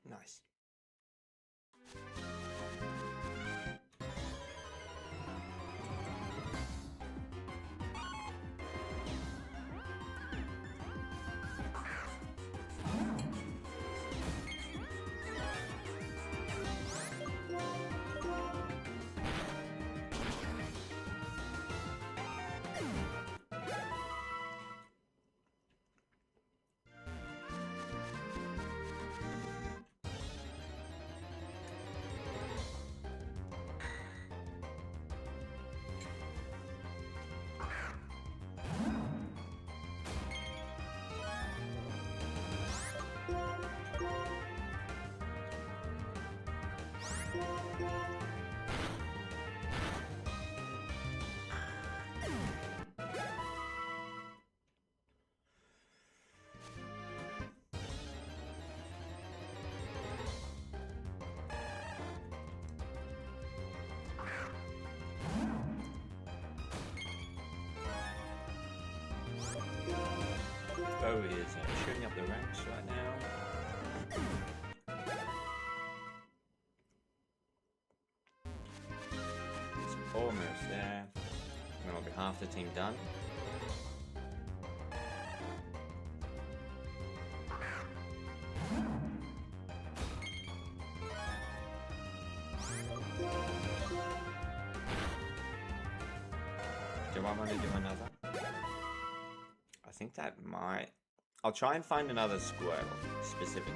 Nice. Bo is shooting up the ranks right now. It's almost there. And then I'll be half the team done. Do I want to do another? I think that might... I'll try and find another squirrel, specifically.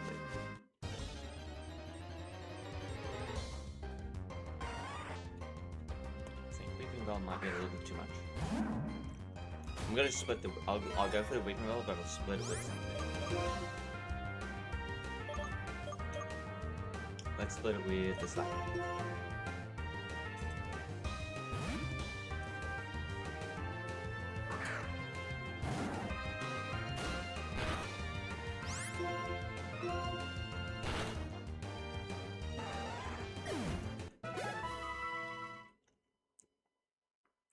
I think Weeping Bell might be a little bit too much. I'm gonna split the... I'll go for the Weeping Bell, but I'll split it with something. Let's split it with the Slack.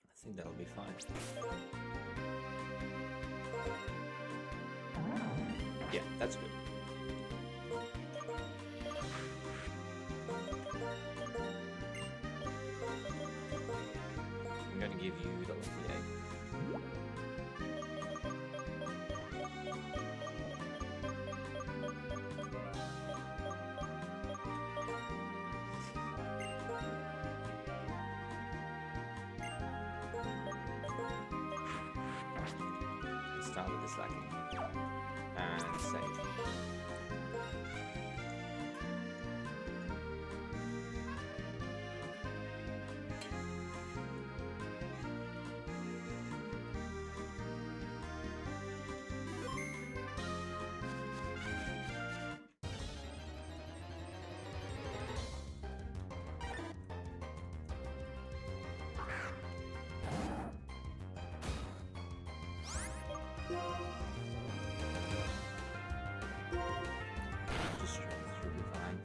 I think that'll be fine. Yeah, that's good. I'm going to give you the lucky egg. Start with the slacking and save. Just strength should be fine.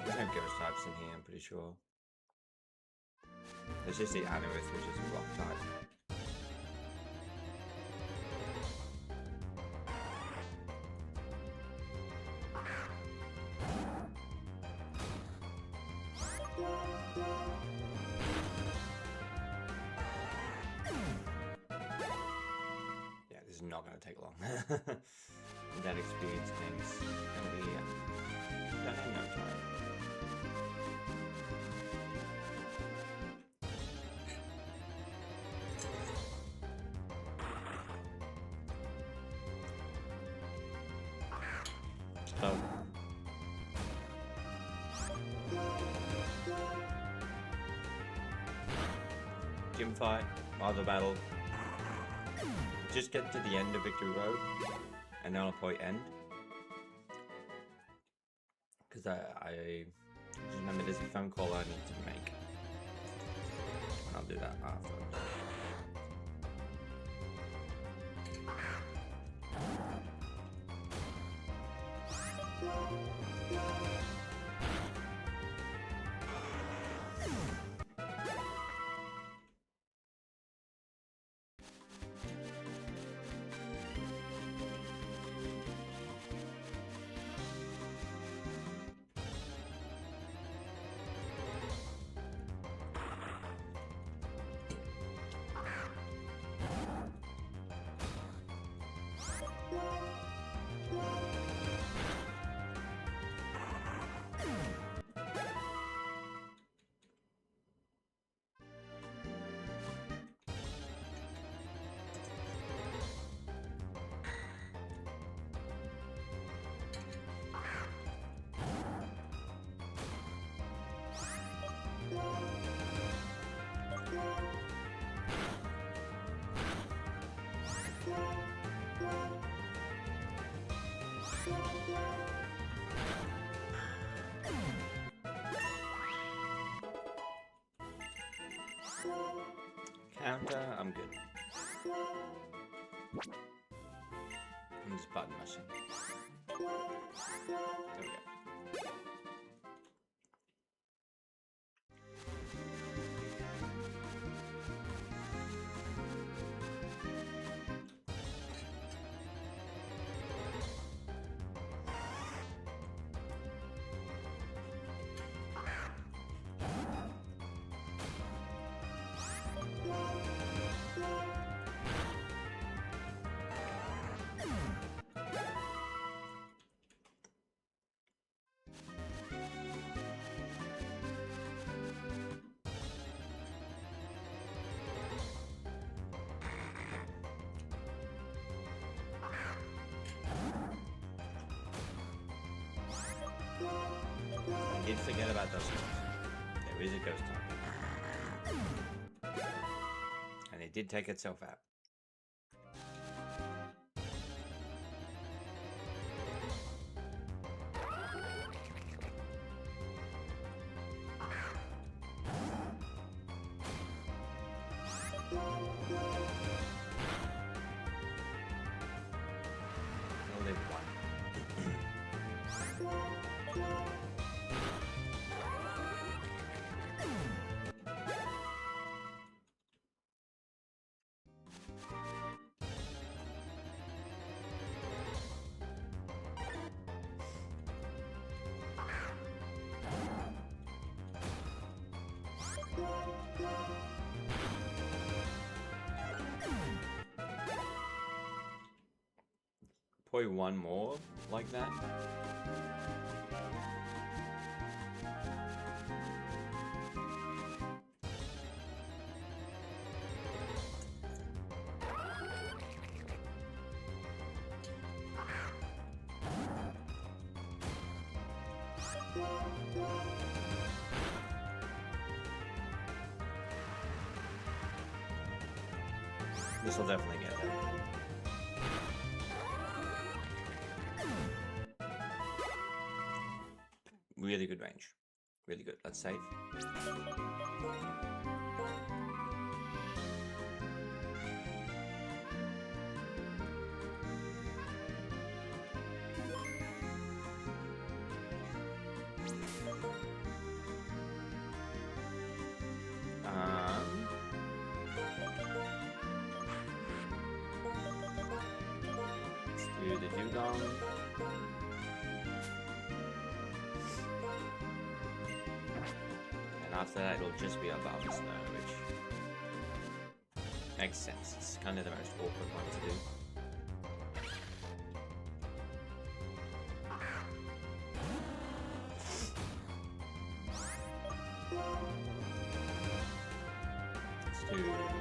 There's no ghost types in here, I'm pretty sure. There's just the Anorith, which is a rock type. not going to take long. That experience game's going to be done in no time. Oh. Gym fight, other battle. Just get to the end of Victory Road, and then I'll probably end. Because I just remember there's a phone call I need to make. And I'll do that after. Counter, I'm good. I'm just button mashing. There we go. I did forget about those ones. There is a ghost type. And it did take itself out. I'll live one. 0.1 more like that. This will definitely get there. Really good range. Really good. Let's save. Let's do the dugong. After that, it'll just be a Barbara Snow, which makes sense. It's kind of the most awkward one to do. too boring.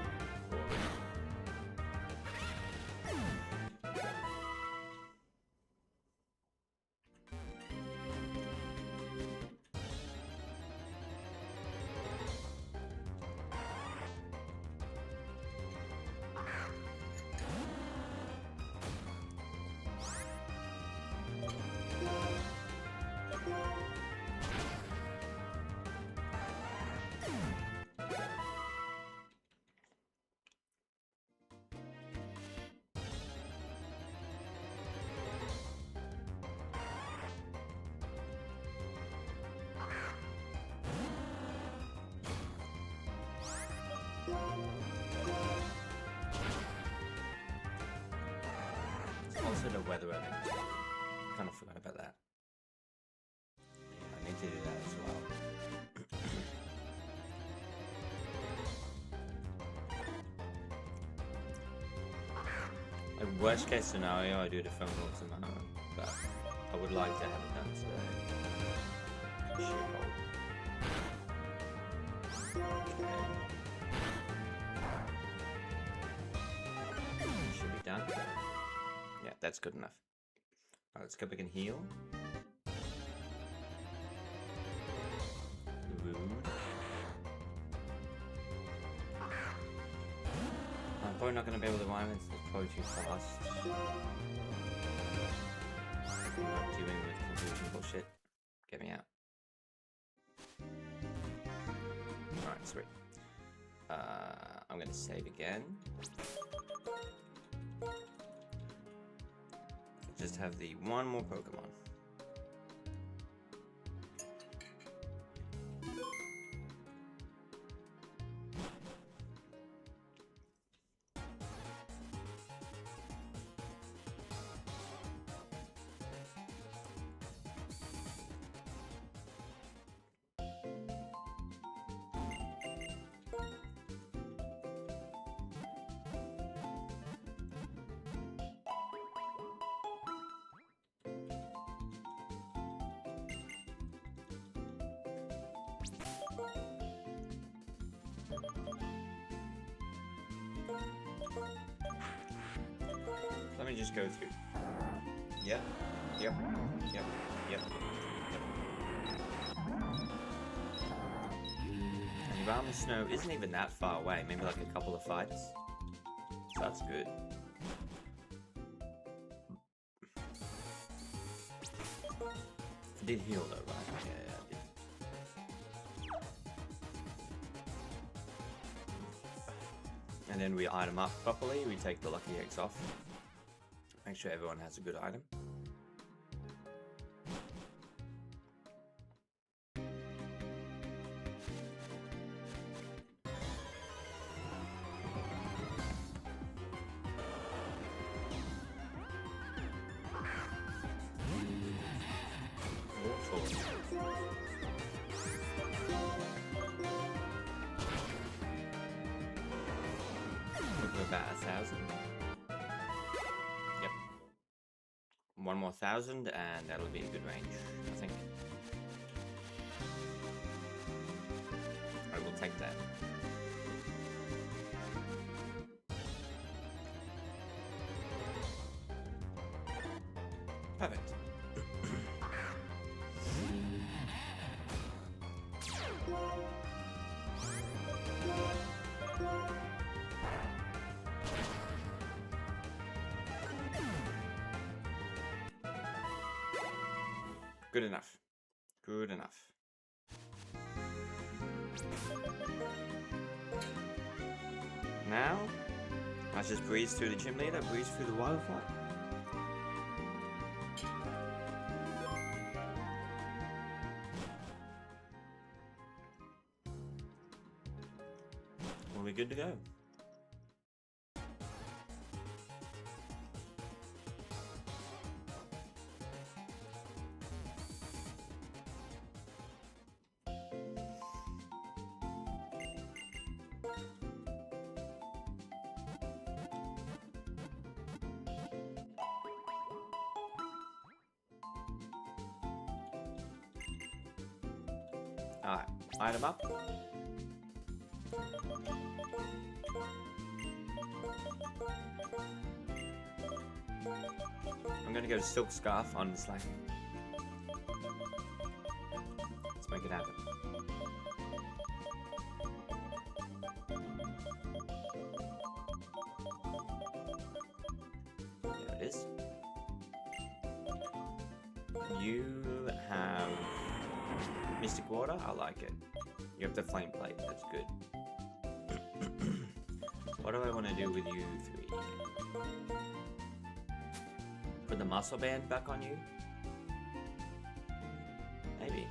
Also the weather event. Kind of forgot about that. Yeah, I need to do that as well. Like worst case scenario, I do the phone call tomorrow, but I would like to have it done today. Shithole. Okay. Should be done. Yeah, that's good enough. Alright, let's go back and heal. Rude. I'm probably not going to be able to rhyme it, it's probably too fast. I'm not dealing with confusion bullshit. Get me out. Alright, sweet. I'm going to save again. Just have the one more Pokemon. Let me just go through. Yep. And Rama Snow isn't even that far away, maybe like a couple of fights. So that's good. I did heal though, right? Yeah, I did. And then we item up properly, we take the lucky eggs off. Make sure everyone has a good item. About 1,000. Yep. One more 1,000 and that'll be a good range, I think. I will take that. Perfect. Good enough. Good enough. Now, let's just breeze through the gym leader, breeze through the waterfall. We'll be good to go. Alright, item up. I'm gonna go Silk Scarf on Slack. Let's make it happen. There it is. You have Mystic Water? I like it. You have the Flame Plate, that's good. What do I want to do with you three? Put the Muscle Band back on you? Maybe.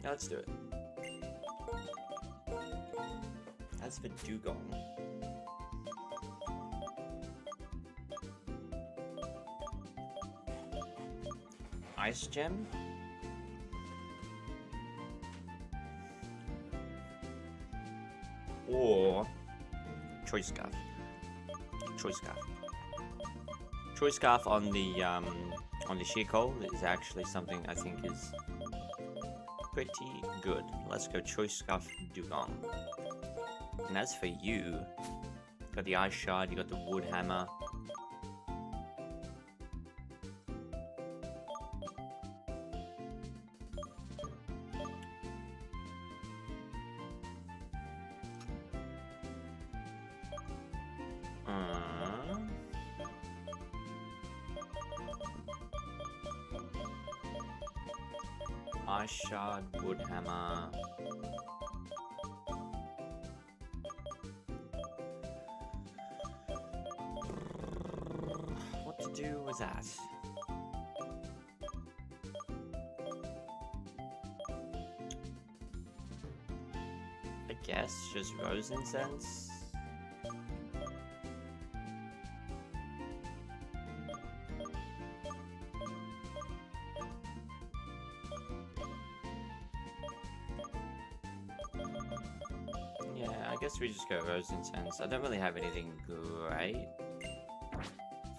Yeah, let's do it. As for Dugong, Ice Gem? Or Choice Scarf. Choice Scarf. Choice Scarf on the Sheer Coal is actually something I think is pretty good. Let's go Choice Scarf Dugong. And as for you, you got the Ice Shard, you got the Wood Hammer. Ice Shard, Wood Hammer. What to do with that? I guess just Rose Incense. Yeah, I guess we just go Rose Incense. I don't really have anything great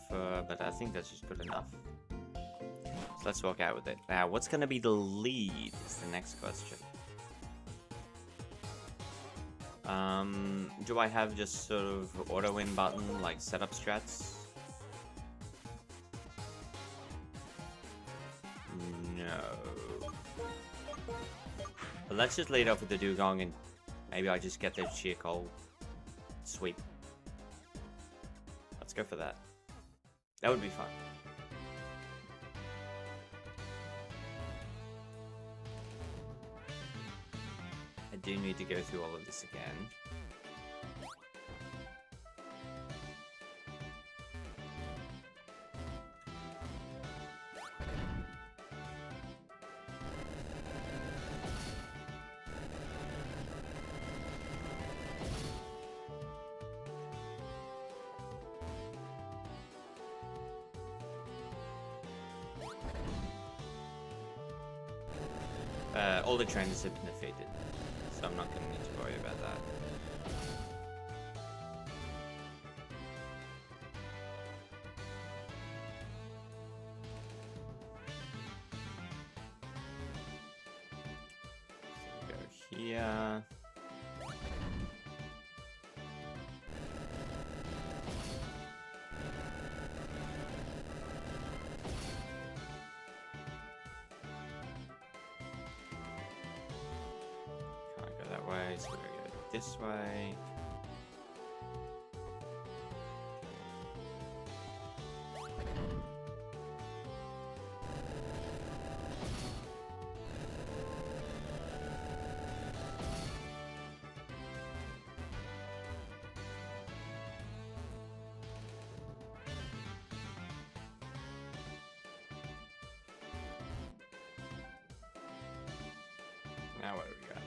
for, but I think that's just good enough. So let's walk out with it. Now, what's going to be the lead is the next question. Do I have just sort of auto win button like setup strats? No. But let's just lead off with the Dugong and maybe I just get the Sheer Coal sweep. Let's go for that. That would be fun. I do need to go through all of this again. All the trainers have been defeated, so I'm not going to need to worry about that. So go here. So we're gonna go this way. Now what do we got?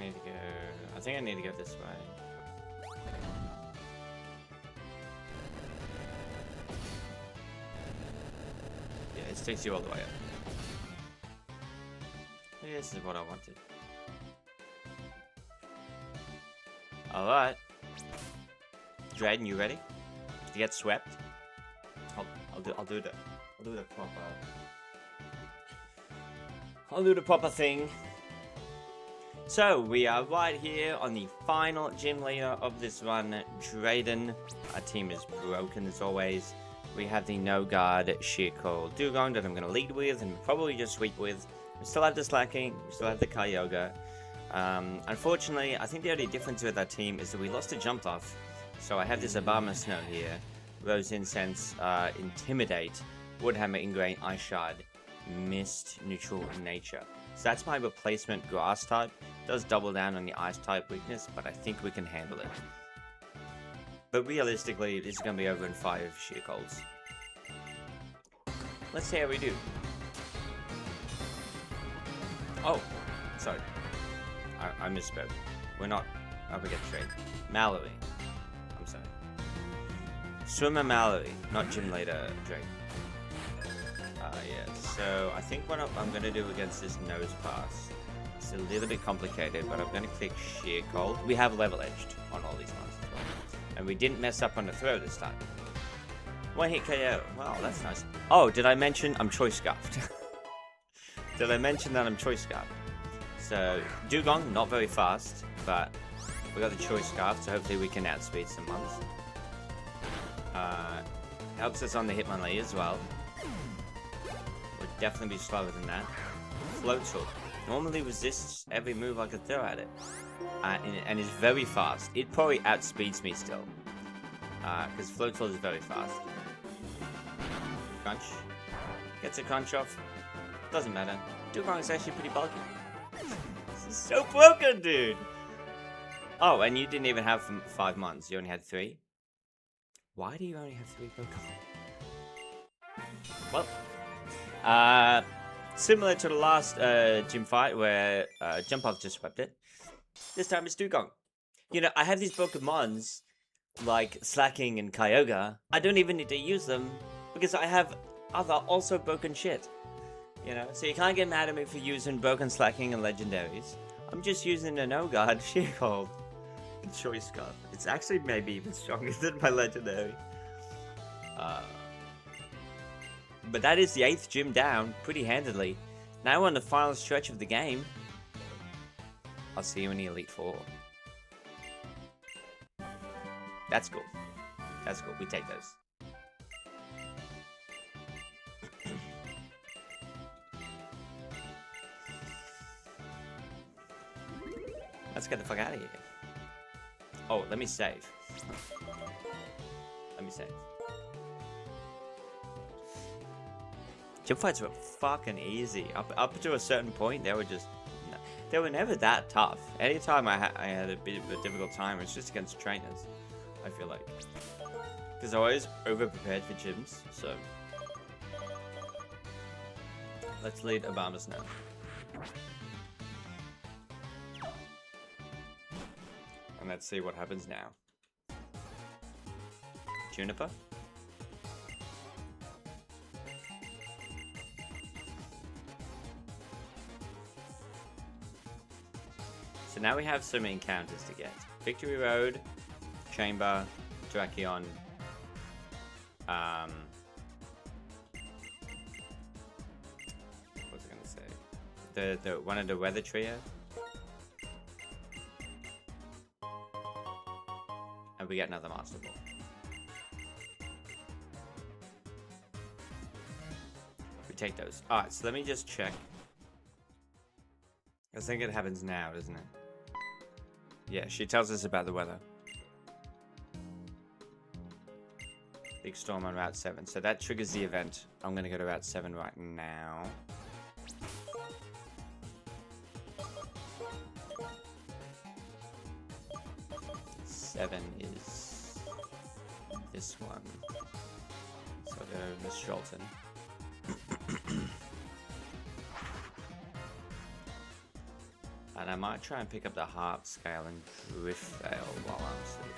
need to go... I think I need to go this way. Yeah, it takes you all the way up. Yeah, this is what I wanted. Alright. Drayden, you ready to get swept? I'll do the proper thing. So we are right here on the final gym leader of this run, Drayden. Our team is broken as always. We have the no guard Sheer-Cold Dugong that I'm going to lead with and probably just sweep with. We still have the Slacking, we still have the Kyogre. Unfortunately, I think the only difference with our team is that we lost a jump off. So I have this Obama Snow here. Rose Incense, Intimidate, Woodhammer, Ingrain, Ice Shard, Mist, Neutral, Nature. So that's my replacement Grass type. It does double down on the Ice type weakness, but I think we can handle it. But realistically, this is going to be over in 5 Sheer-Colds. Let's see how we do. Oh, sorry. I misspoke. We're not up against Drake. Mallory. I'm sorry. Swimmer Mallory, not Gym Leader Drake. Yeah, so I think what I'm going to do against this Nose Pass, it's a little bit complicated, but I'm going to click Sheer-Cold. We have Level Edged on all these ones as well. And we didn't mess up on the throw this time. One hit KO. Wow, that's nice. Oh, did I mention I'm Choice Scarfed? Did I mention that I'm Choice Scarfed? So, Dugong, not very fast, but we got the Choice Scarf, so hopefully we can outspeed some ones. Helps us on the Hitmonlee as well. Would definitely be slower than that. Floatzel normally resists every move I could throw at it. And is very fast. It probably outspeeds me still. Because Floatzel is very fast. Crunch. Gets a crunch off. Doesn't matter. Dugong is actually pretty bulky. This is so broken, dude! Oh, and you didn't even have 5 months. You only had 3? Why do you only have 3 Pokemon? Well, similar to the last gym fight where Jump Off just swept it. This time it's Dugong. You know, I have these Pokemons like Slacking and Kyogre. I don't even need to use them because I have other also broken shit. You know, so you can't get mad at me for using broken Slacking and Legendaries. I'm just using a no guard Sheer-Cold. Choice Scarf. It's actually maybe even stronger than my Legendary. But that is the 8th gym down pretty handedly. Now we're on the final stretch of the game. I'll see you in the Elite Four. That's cool. That's cool. We take those. Let's get the fuck out of here. Oh, let me save. Let me save. Gym fights were fucking easy. Up to a certain point, they were just... They were never that tough. Anytime I had a bit of a difficult time, it's just against trainers, I feel like. Because I was over-prepared for gyms, so... Let's lead Obama's now. And let's see what happens now. Juniper? So now we have some encounters to get. Victory Road, Chamber, Drakion, what was I gonna say? The one of the Weather Trio. And we get another Master Ball. We take those. Alright, so let me just check. I think it happens now, doesn't it? Yeah, she tells us about the weather. Big storm on Route 7. So that triggers the event. I'm going to go to Route 7 right now. Seven is this one. So go Miss Sholton. And I might try and pick up the harp scale and drift veil while I'm sort of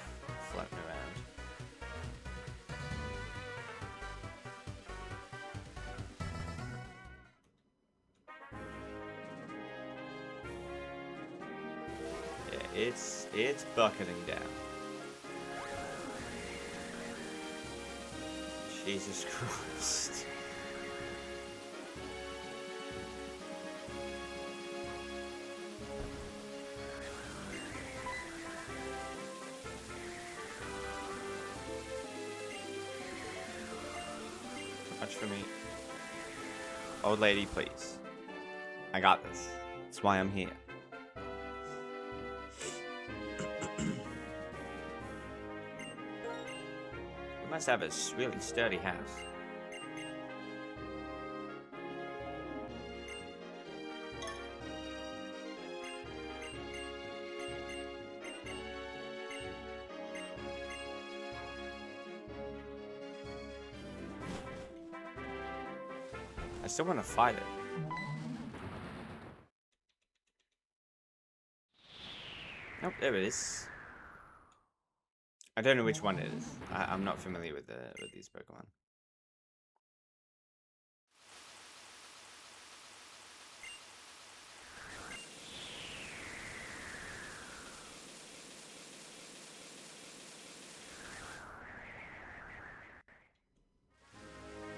floating around. Yeah, it's bucketing down. Jesus Christ. Too much for me. Old lady, please. I got this. That's why I'm here. You must have a really sturdy house. I still want to fight it. Nope, there it is. I don't know which one it is. I'm not familiar with these Pokemon.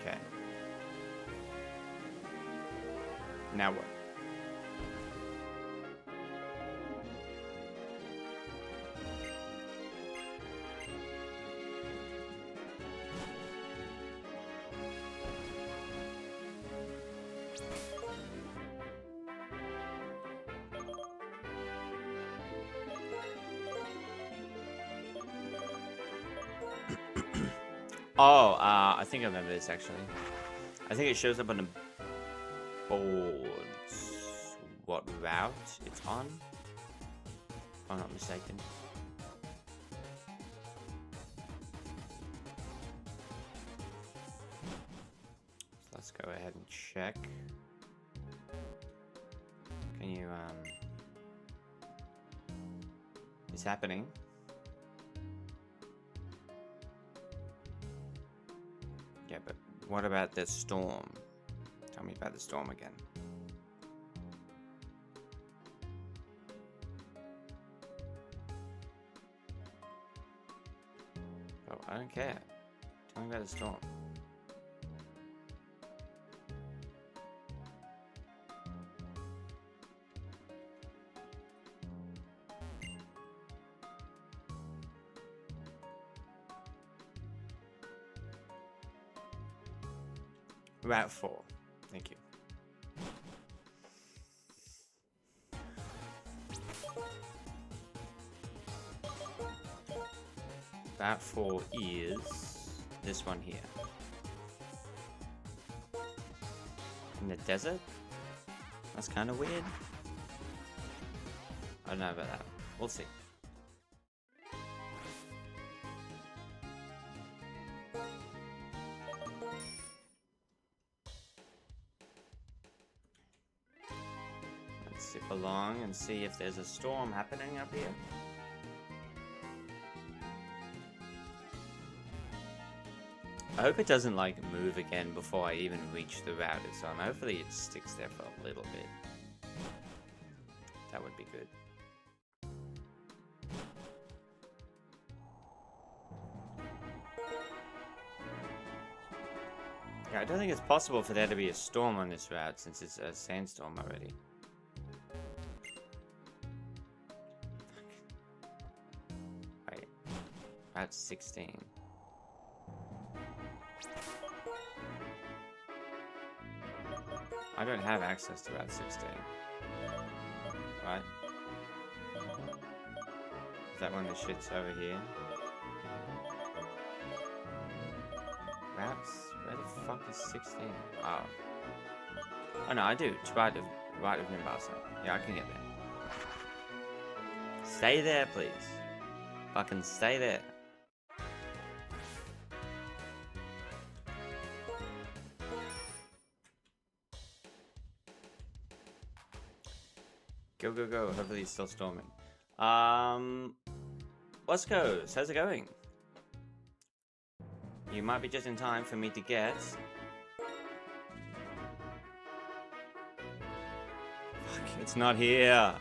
Okay. Now what? Oh, I think I remember this actually. I think it shows up on the board. What route it's on? If I'm not mistaken. So let's go ahead and check. Can you It's happening. Yeah, but what about the storm? Tell me about the storm again. Oh, I don't care. Tell me about the storm. Route 4. Thank you. Route 4 is this one here. In the desert? That's kind of weird. I don't know about that. We'll see. Zip along and see if there's a storm happening up here. I hope it doesn't like move again before I even reach the route it's on. Hopefully it sticks there for a little bit. That would be good. Yeah, I don't think it's possible for there to be a storm on this route since it's a sandstorm already. Route 16. I don't have access to Route 16. Right? Is that one of the shits over here? Routes? Where the fuck is 16? Oh. Oh no, I do. It's right of Nimbasa. Yeah, I can get there. Stay there, please. Fucking stay there. Go, go, go. Hopefully it's still storming. Let's go. How's it going? You might be just in time for me to get... Fuck, it's not here.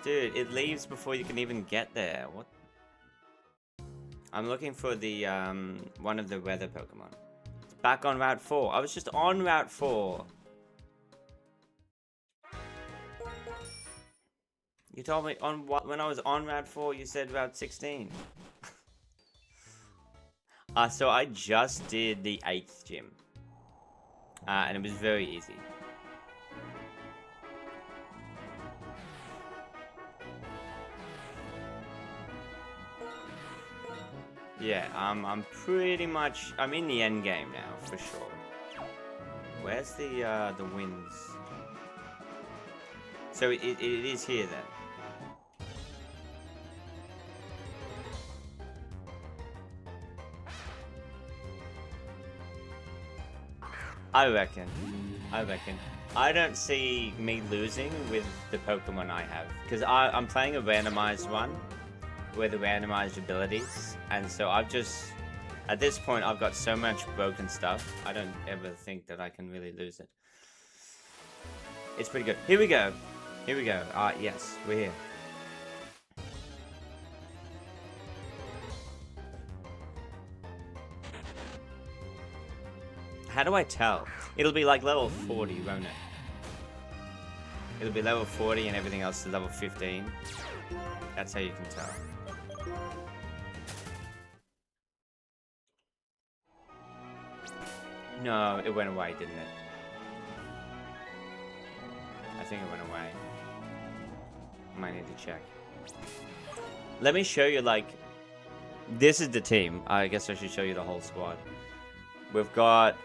Dude, it leaves before you can even get there. What? I'm looking for the, one of the weather Pokemon. It's back on Route 4. I was just on Route 4. You told me on what when I was on Route 4, you said Route 16. So I just did the 8th gym. And it was very easy. Yeah, I'm pretty much... I'm in the end game now, for sure. Where's the winds? So it is here, then. I reckon. I don't see me losing with the Pokemon I have. Because I'm playing a randomized one with the randomized abilities. And so I've just... At this point, I've got so much broken stuff. I don't ever think that I can really lose it. It's pretty good. Here we go. Here we go. Yes, we're here. How do I tell? It'll be like level 40, won't it? It'll be level 40 and everything else is level 15. That's how you can tell. No, it went away, didn't it? I think it went away. I might need to check. Let me show you, like... This is the team. I guess I should show you the whole squad. We've got...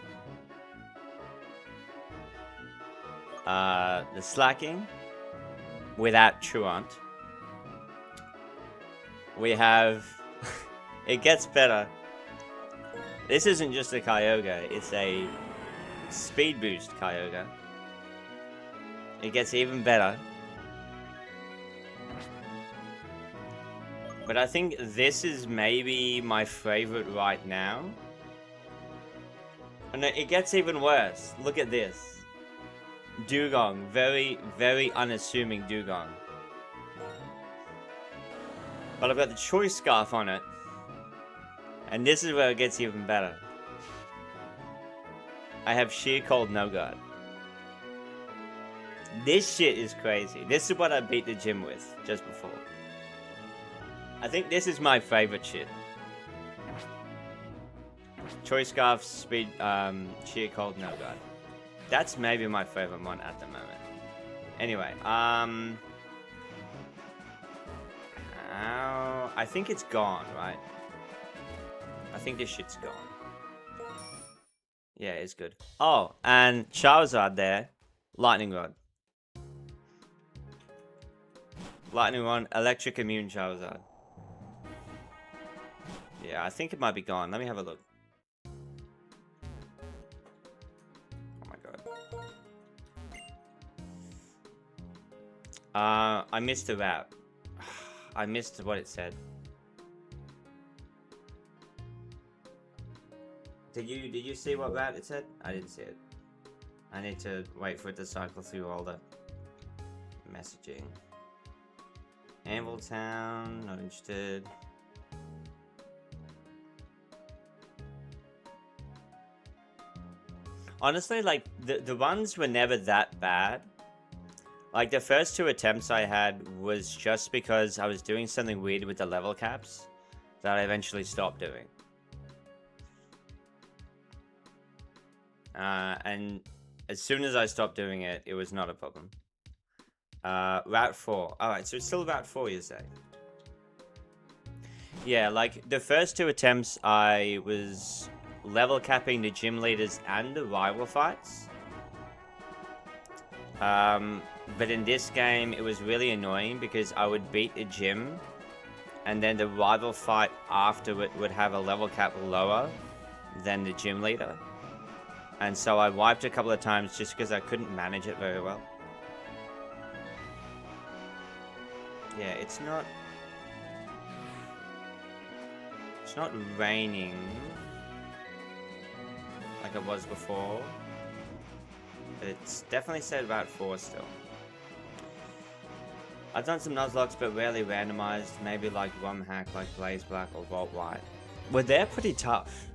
the Slacking without Truant. We have... It gets better. This isn't just a Kyogre, it's a speed boost Kyogre. It gets even better. But I think this is maybe my favorite right now. And it gets even worse. Look at this. Dugong. Very, very unassuming Dugong. But I've got the Choice Scarf on it. And this is where it gets even better. I have Sheer Cold No Guard. This shit is crazy. This is what I beat the gym with just before. I think this is my favorite shit. Choice Scarf, Speed, Sheer Cold No Guard. That's maybe my favorite one at the moment. Anyway, I think it's gone, right? I think this shit's gone. Yeah, it's good. Oh, and Charizard there. Lightning Rod. Lightning Rod, Electric Immune Charizard. Yeah, I think it might be gone. Let me have a look. Oh my god. I missed the route. I missed what it said. Did you see what route it said? I didn't see it. I need to wait for it to cycle through all the messaging. Anvil Town, not interested. Honestly, like, the ones were never that bad. Like, the first 2 attempts I had was just because I was doing something weird with the level caps that I eventually stopped doing. And as soon as I stopped doing it, it was not a problem. Route 4. Alright, so it's still Route 4, you say? Yeah, like, the first 2 attempts, I was level capping the gym leaders and the rival fights. But in this game, it was really annoying because I would beat the gym, and then the rival fight after it would have a level cap lower than the gym leader. And so I wiped a couple of times just because I couldn't manage it very well. Yeah, it's not raining like it was before. But it's definitely set about 4 still. I've done some Nuzlocks, but rarely randomized. Maybe like ROM hack, like Blaze Black or Vault White. Well, they're pretty tough.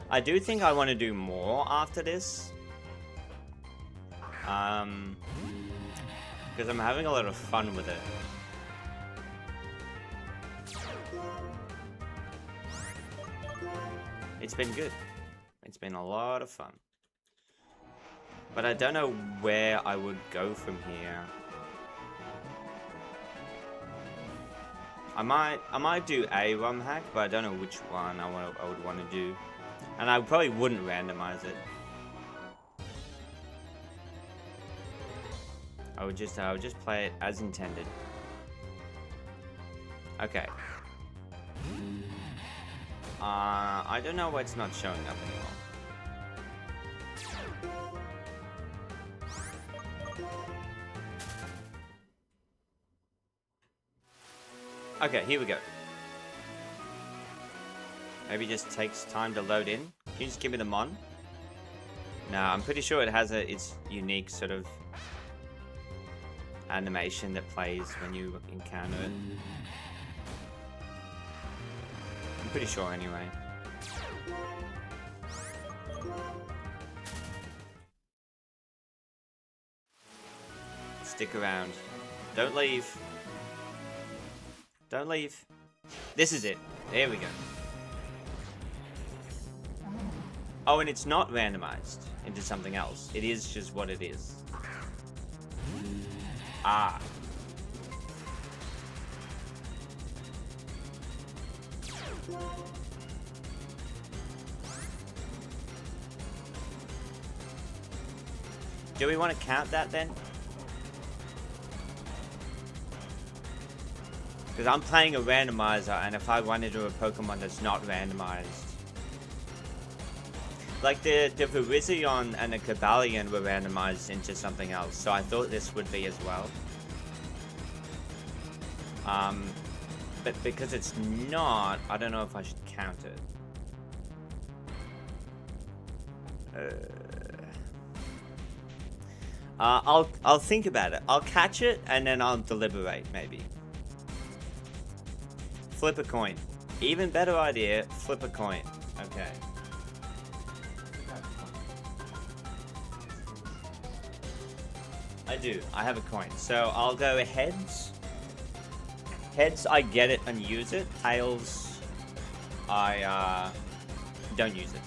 I do think I want to do more after this. Because I'm having a lot of fun with it. It's been good. It's been a lot of fun. But I don't know where I would go from here. I might do a ROM hack, but I don't know which one I would want to do. And I probably wouldn't randomize it. I would just play it as intended. Okay. I don't know why it's not showing up anymore. Okay, here we go. Maybe it just takes time to load in. Can you just give me the mon? No, I'm pretty sure it has its unique sort of animation that plays when you encounter it. I'm pretty sure anyway. Stick around. Don't leave. Don't leave. This is it. There we go. Oh, and it's not randomized into something else. It is just what it is. Ah. Do we want to count that then? Because I'm playing a randomizer, and if I run into a Pokemon that's not randomized... Like the Virizion and the Cobalion were randomized into something else, so I thought this would be as well. But because it's not, I don't know if I should count it. I'll think about it. I'll catch it and then I'll deliberate maybe. Flip a coin. Even better idea. Flip a coin. Okay. I do. I have a coin. So I'll go heads. Heads, I get it and use it. Tails, I don't use it.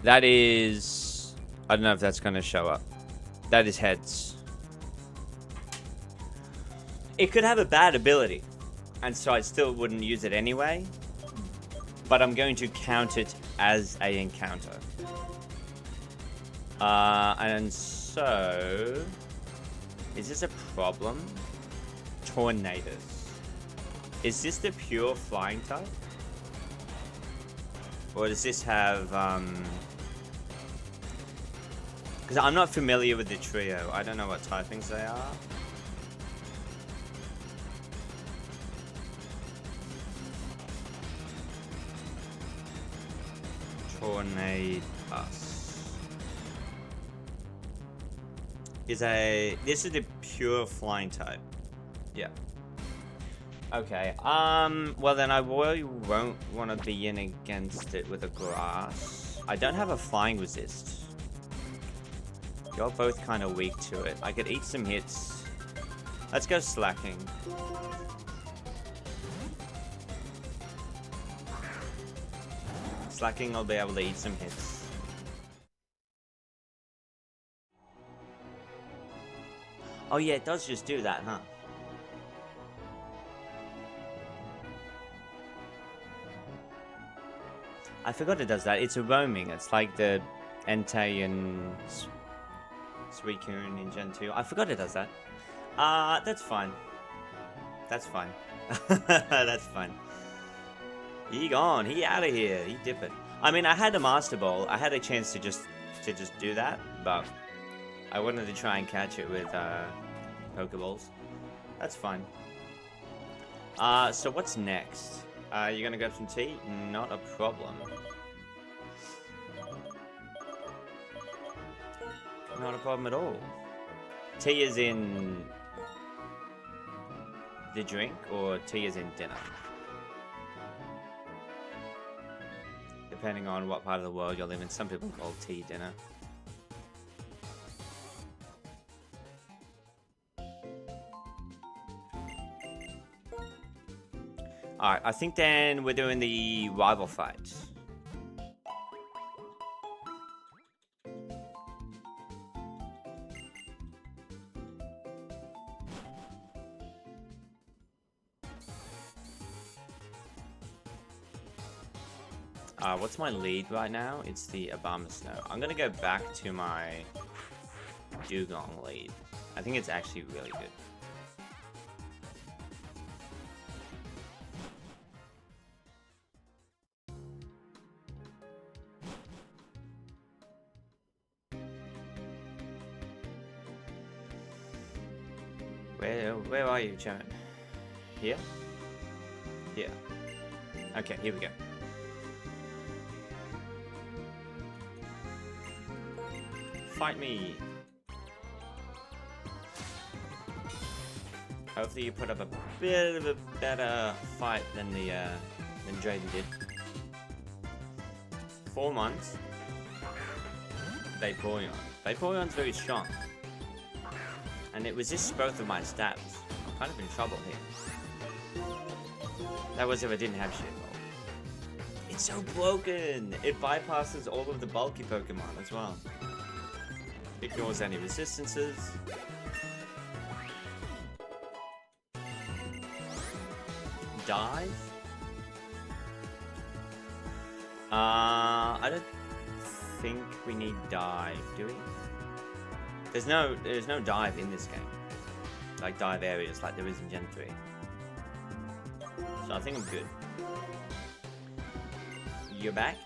That is... I don't know if that's going to show up. That is heads. It could have a bad ability, and so I still wouldn't use it anyway. But I'm going to count it as an encounter. And so... Is this a problem? Tornadoes. Is this the pure flying type? Or does this have, Because I'm not familiar with the trio. I don't know what typings they are. Tornadus. This is the pure flying type. Yeah. Okay, well then I really won't want to be in against it with a grass. I don't have a flying resist. You're both kind of weak to it. I could eat some hits. Let's go slacking. Slacking, I'll be able to eat some hits. Oh yeah, it does just do that, huh? I forgot it does that. It's a roaming. It's like the Entei and Suicune in Gen 2. I forgot it does that. That's fine. That's fine. That's fine. He gone. He out of here. He dip it. I mean, I had a Master Ball. I had a chance to just do that, but I wanted to try and catch it with Pokeballs. That's fine. So what's next? You're gonna grab some tea? Not a problem. Not a problem at all. Tea is in the drink, or tea is in dinner? Depending on what part of the world you live in, some people call tea dinner. Alright, I think then we're doing the rival fight. What's my lead right now? It's the Obama Snow. I'm gonna go back to my Dugong lead. I think it's actually really good. Where are you, Joan? Here? Here. Okay, here we go. Fight me. Hopefully you put up a bit of a better fight than the than Drayden did. 4 months. Vaporeon. Vaporeon's very strong. And it resists both of my stats. I'm kind of in trouble here. That was if I didn't have shit. It's so broken! It bypasses all of the bulky Pokemon as well. Ignores any resistances. Dive? I don't think we need dive, do we? There's no dive in this game. Like dive areas like there is in Gen 3. So I think I'm good. You're back?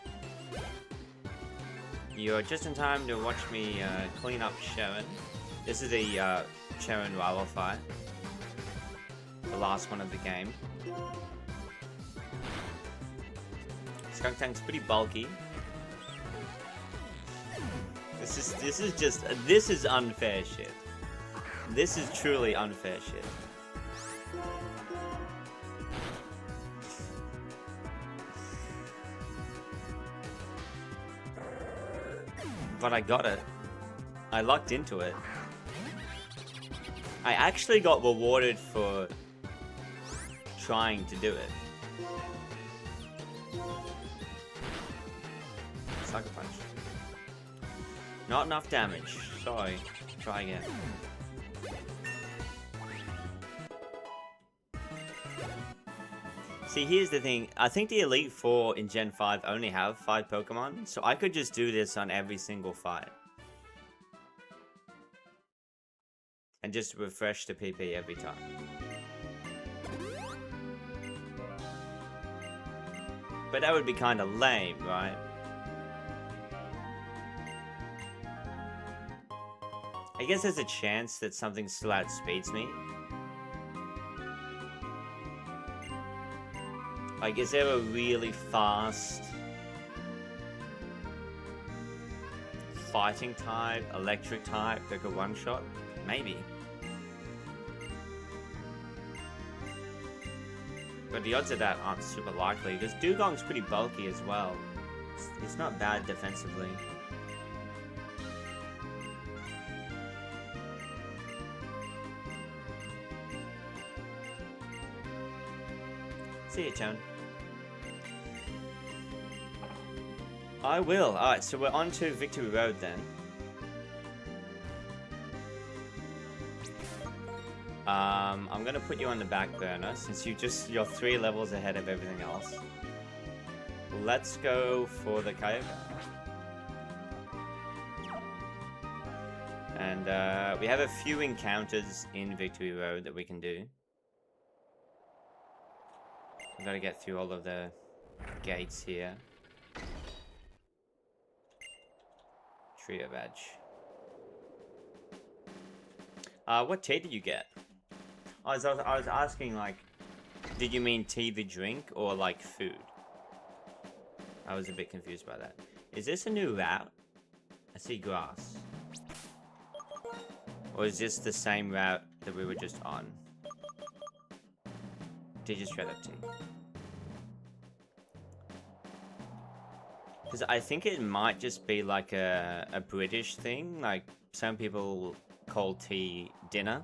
You're just in time to watch me clean up Sharon. This is the Sharon rival fight. The last one of the game. Skunktank's pretty bulky. This is unfair shit. This is truly unfair shit. But I got it. I locked into it. I actually got rewarded for trying to do it. Sucker Punch. Not enough damage. Sorry. Try again. See, here's the thing. I think the Elite Four in Gen 5 only have 5 Pokemon, so I could just do this on every single fight. And just refresh the PP every time. But that would be kind of lame, right? I guess there's a chance that something still outspeeds me. Like, is there a really fast fighting type, electric type that could one-shot? Maybe. But the odds of that aren't super likely, because Dugong's pretty bulky as well. It's not bad defensively. See you, Chan. I will. Alright, so we're on to Victory Road then. I'm gonna put you on the back burner since you're 3 levels ahead of everything else. Let's go for the Kyogre. And we have a few encounters in Victory Road that we can do. We've got to get through all of the gates here. Trio badge. What tea did you get? I was asking, like, did you mean tea the drink or like food? I was a bit confused by that. Is this a new route? I see grass. Or is this the same route that we were just on? Did you straight up tea? Because I think it might just be like a British thing. Like, some people call tea dinner.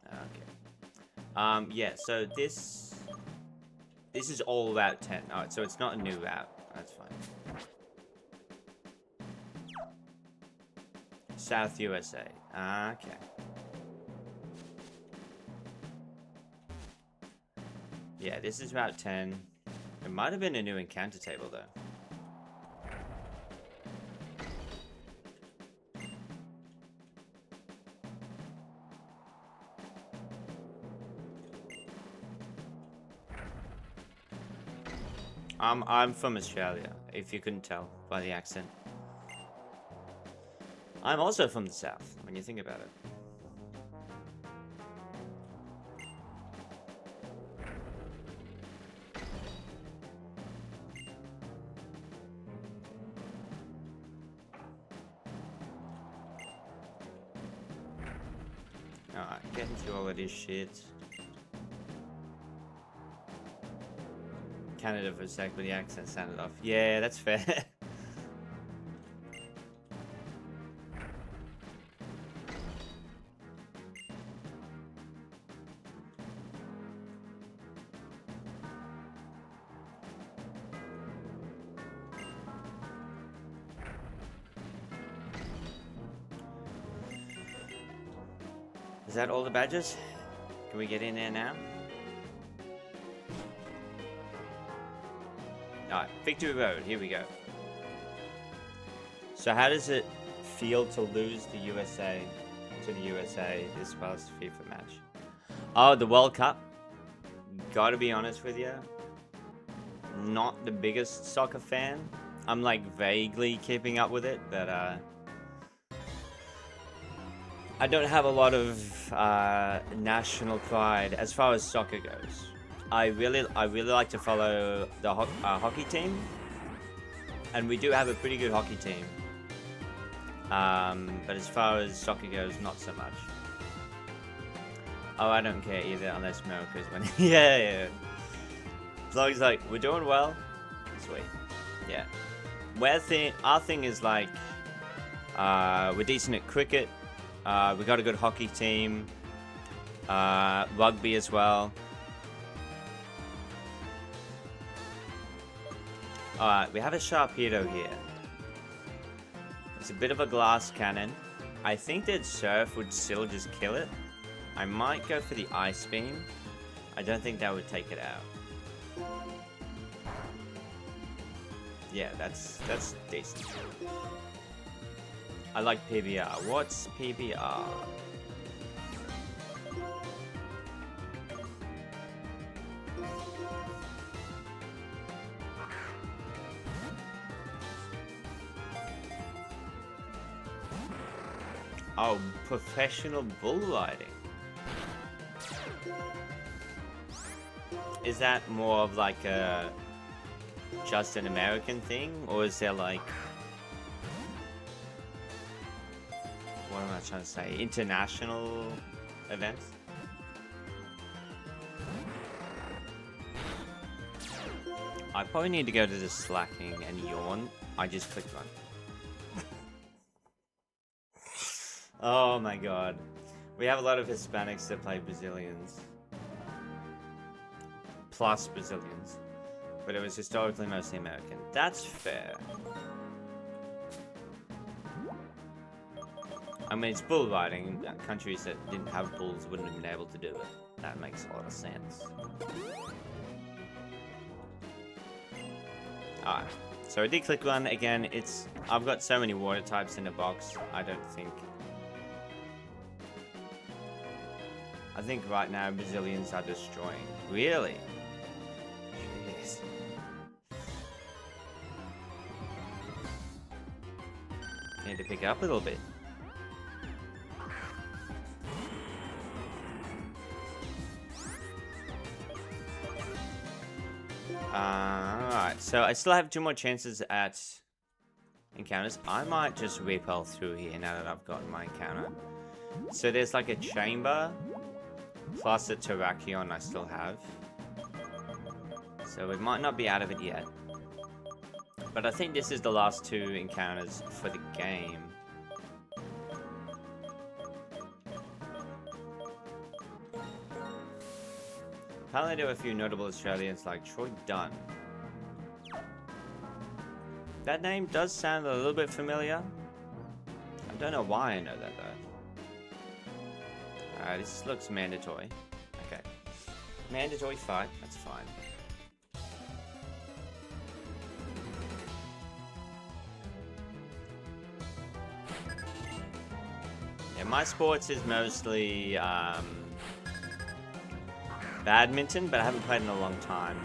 Okay. Yeah, so this is all Route 10. Alright, so it's not a new route. That's fine. South USA. Okay. Yeah, this is Route 10. It might have been a new encounter table, though. I'm from Australia, if you couldn't tell by the accent. I'm also from the south, when you think about it. Alright, getting through all of this shit. Canada for a sec, but the accent sounded off. Yeah, that's fair. Is that all the badges? Can we get in there now? Alright, Victory Road, here we go. So how does it feel to lose the USA to the USA this past FIFA match? Oh, the World Cup. Gotta be honest with you. Not the biggest soccer fan. I'm like vaguely keeping up with it, but I don't have a lot of national pride as far as soccer goes. I really like to follow the hockey team, and we do have a pretty good hockey team. But as far as soccer goes, not so much. Oh, I don't care either, unless America's winning. yeah. As long as like we're doing well, sweet. Yeah. Our thing is like we're decent at cricket. We got a good hockey team. Rugby as well. Alright, we have a Sharpedo here. It's a bit of a glass cannon. I think that Surf would still just kill it. I might go for the Ice Beam. I don't think that would take it out. Yeah, that's decent. I like PBR. What's PBR? Oh, professional bull riding. Is that more of like a just an American thing, or is there like, what am I trying to say, international events? I probably need to go to the slacking and yawn. I just clicked one. Oh my god. We have a lot of Hispanics that play Brazilians. Plus Brazilians. But it was historically mostly American. That's fair. I mean, it's bull riding. Countries that didn't have bulls wouldn't have been able to do it. That makes a lot of sense. Alright. So I did click one. Again, I've got so many water types in the box. I think right now Brazilians are destroying. Really? Jeez. Need to pick it up a little bit. Alright, so I still have 2 more chances at encounters. I might just repel through here now that I've gotten my encounter. So there's like a chamber, plus a Terrakion I still have. So we might not be out of it yet. But I think this is the last 2 encounters for the game. Apparently there were a few notable Australians like Troy Dunn. That name does sound a little bit familiar. I don't know why I know that though. Alright, this looks mandatory. Okay. Mandatory fight, that's fine. Yeah, my sports is mostly badminton, but I haven't played in a long time.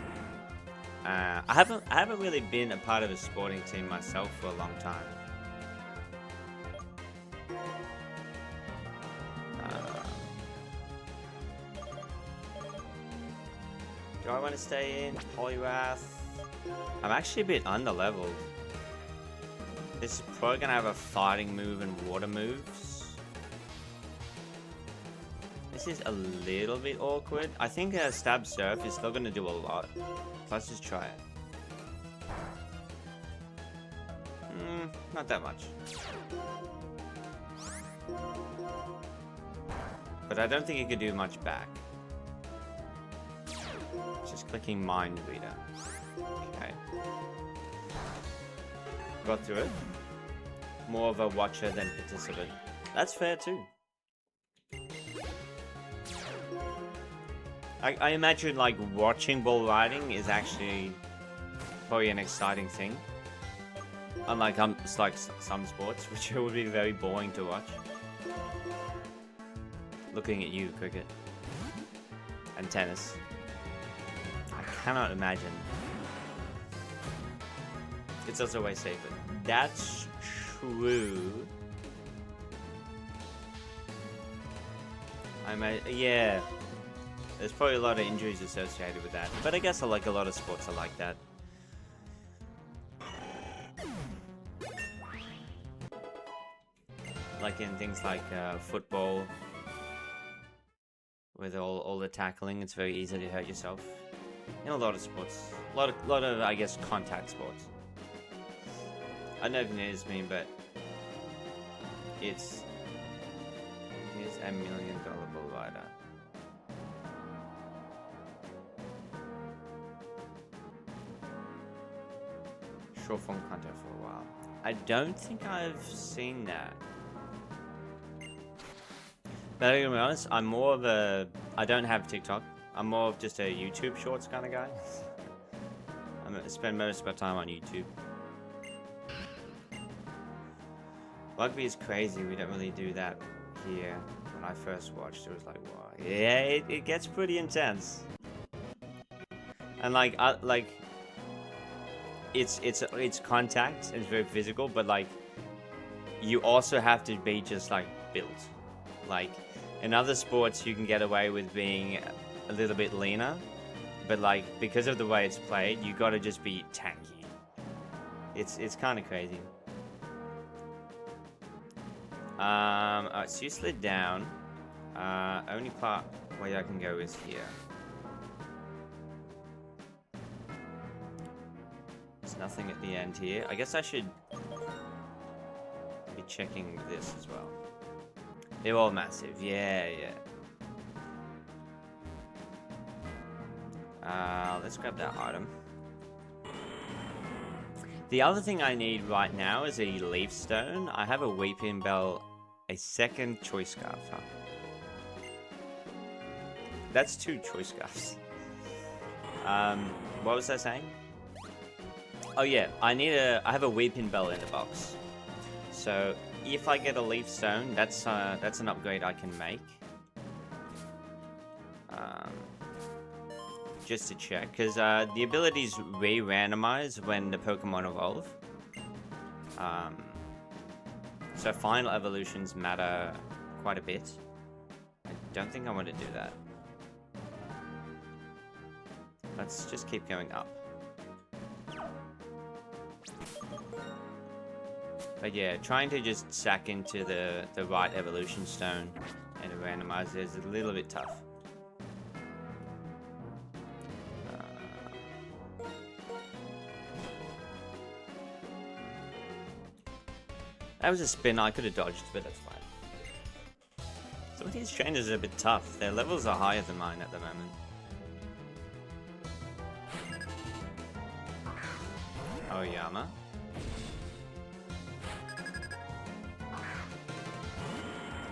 I haven't really been a part of a sporting team myself for a long time. Do I want to stay in Poliwrath? I'm actually a bit under-leveled. This is probably gonna have a fighting move and water moves. This is a little bit awkward. I think Stab Surf is still going to do a lot. Let's just try it. Not that much. But I don't think it could do much back. Just clicking Mind Reader. Okay. Got through it. More of a watcher than participant. That's fair too. I imagine like watching bull riding is actually probably an exciting thing. Unlike it's like some sports, which would be very boring to watch. Looking at you, cricket. And tennis. I cannot imagine. It's also way safer. That's true. Yeah. There's probably a lot of injuries associated with that. But I guess like a lot of sports are like that. Like in things like football. With all the tackling, it's very easy to hurt yourself. In a lot of sports. A lot of I guess, contact sports. I don't know if you noticed me, but here's $1 million bull rider. Short form content for a while. I don't think I've seen that. But to be honest, I'm more of a... I don't have TikTok. I'm more of just a YouTube Shorts kind of guy. I spend most of my time on YouTube. Rugby is crazy. We don't really do that here. When I first watched, it was like, wow. Yeah, it gets pretty intense. And like, it's contact. It's very physical, but like, you also have to be just like built. Like, in other sports, you can get away with being a little bit leaner, but like, because of the way it's played, you gotta just be tanky. It's kind of crazy. Alright, so you slid down. Only part where I can go is here. There's nothing at the end here. I guess I should be checking this as well. They're all massive. Yeah. Let's grab that item. The other thing I need right now is a leaf stone. I have a weeping bell, a second choice scarf. Huh? That's 2 choice scarves. What was I saying? Oh yeah, I have a weeping bell in the box. So if I get a leaf stone, that's an upgrade I can make. Just to check, because the abilities re-randomize when the Pokemon evolve. So final evolutions matter quite a bit. I don't think I want to do that. Let's just keep going up. But yeah, trying to just sack into the right evolution stone and a randomizer is a little bit tough. That was a spin I could have dodged, but that's fine. Some of these trainers are a bit tough. Their levels are higher than mine at the moment. Oyama.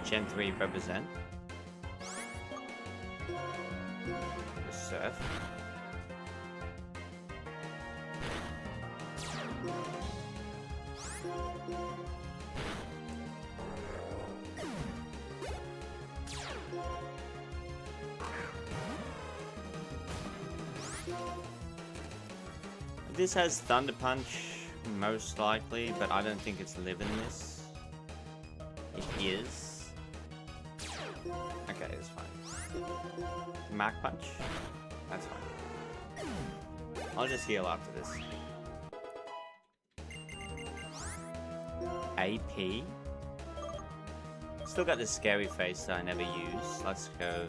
Gen 3 represent. The Surf. This has Thunder Punch, most likely, but I don't think it's living this. It is. Okay, it's fine. Mach Punch? That's fine. I'll just heal after this. AP? Still got this scary face that I never use. Let's go.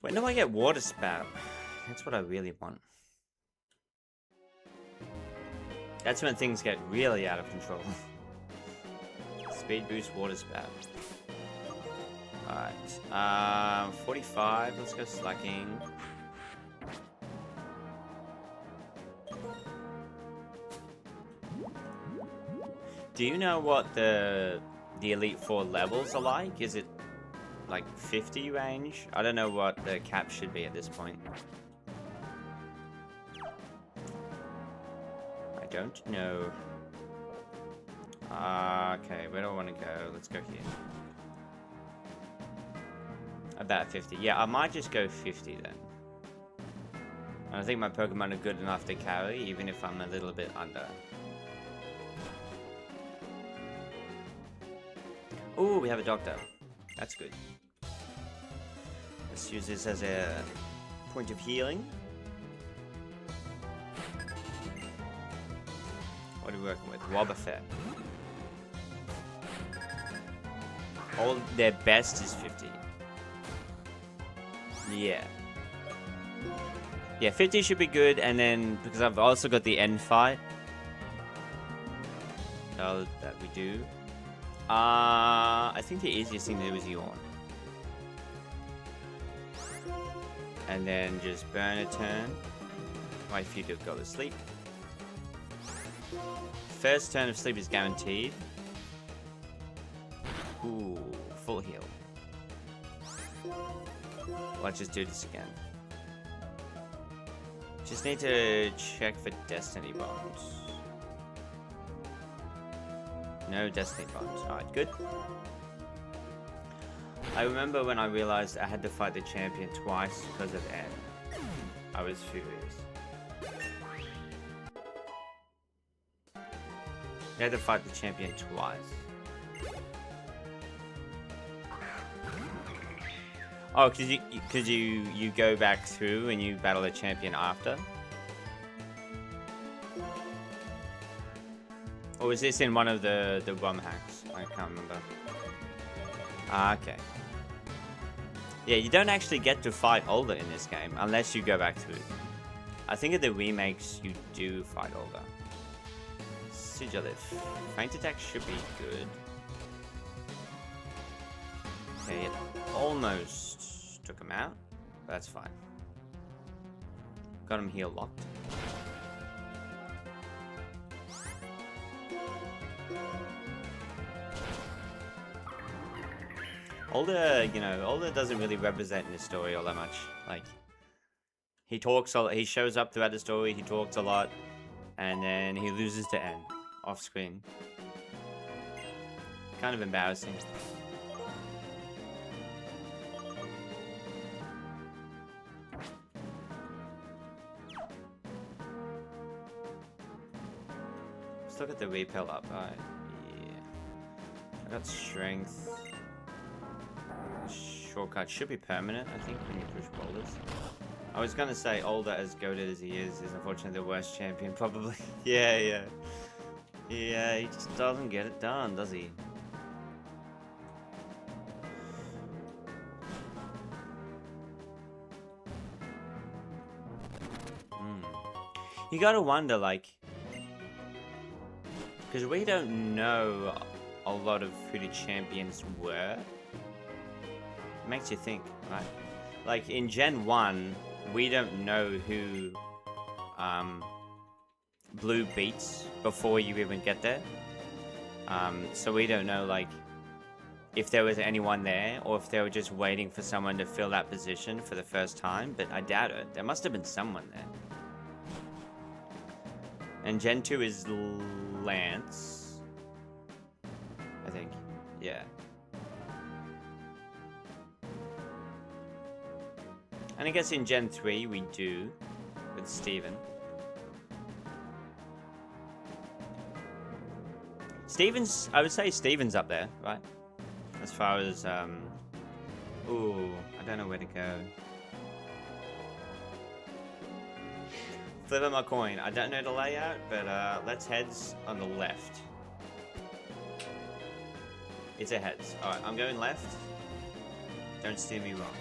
When do I get Water Spout? That's what I really want. That's when things get really out of control. Speed boost, Water Spout. Alright. 45. Let's go Slacking. Do you know what the Elite Four levels are like? Is it like 50 range? I don't know what the cap should be at this point. I don't know. Okay, where do I want to go? Let's go here. About 50. Yeah, I might just go 50 then. I think my Pokemon are good enough to carry, even if I'm a little bit under. Ooh, we have a doctor. That's good. Let's use this as a point of healing. What are we working with? Wobbuffet. All their best is 50. Yeah. Yeah, 50 should be good, and then, because I've also got the end fight. So, that we do. I think the easiest thing to do is Yawn. And then just burn a turn. Wait for you to go to sleep. First turn of sleep is guaranteed. Ooh, full heal. Let's just do this again. Just need to check for Destiny Bombs. No Destiny Bombs. Alright, good. I remember when I realized I had to fight the champion twice because of N. I was furious. You had to fight the champion twice. Oh, cause you go back through and you battle a champion after? Or was this in one of the ROM hacks? I can't remember. Ah, okay. Yeah, you don't actually get to fight Older in this game unless you go back through. I think in the remakes you do fight Older. Sigilif. Feint attack should be good. Okay, it almost took him out. But that's fine. Got him heal locked. Older, you know, Older doesn't really represent in the story all that much. Like, he talks a lot, he shows up throughout the story, he talks a lot, and then he loses to N off screen. Kind of embarrassing. Let's look at the repel up. Alright, I got strength. Shortcut should be permanent, I think, when you push boulders. I was gonna say Older, as goated as he is unfortunately the worst champion, probably. Yeah, he just doesn't get it done, does he? You gotta wonder, like, because we don't know a lot of who the champions were. It makes you think, right? Like, in Gen 1, we don't know who Blue beats before you even get there. So we don't know, like, if there was anyone there, or if they were just waiting for someone to fill that position for the first time, but I doubt it. There must have been someone there. And Gen 2 is Lance, I think. Yeah. And I guess in Gen 3 we do, with Steven. Steven's, I would say Steven's up there, right? As far as, ooh, I don't know where to go. Flip my coin. I don't know the layout, but let's heads on the left. It's a heads. Alright, I'm going left. Don't steer me wrong.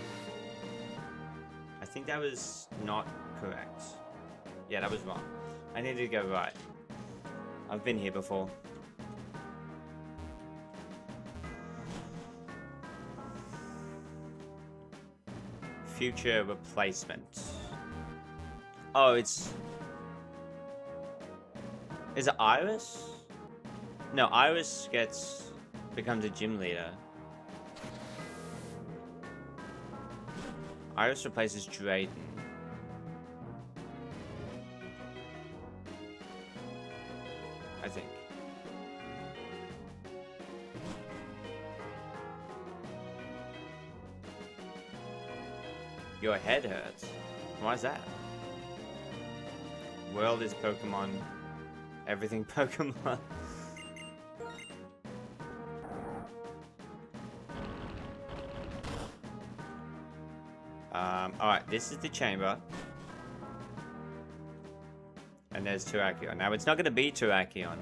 I think that was not correct. Yeah, that was wrong. I needed to go right. I've been here before. Future replacement. Oh, it's... Is it Iris? No, Iris becomes a gym leader. Iris replaces Drayden. I think. Your head hurts. Why is that? World is Pokemon. Everything Pokemon. Alright, this is the chamber. And there's Terrakion. Now, it's not going to be Terrakion.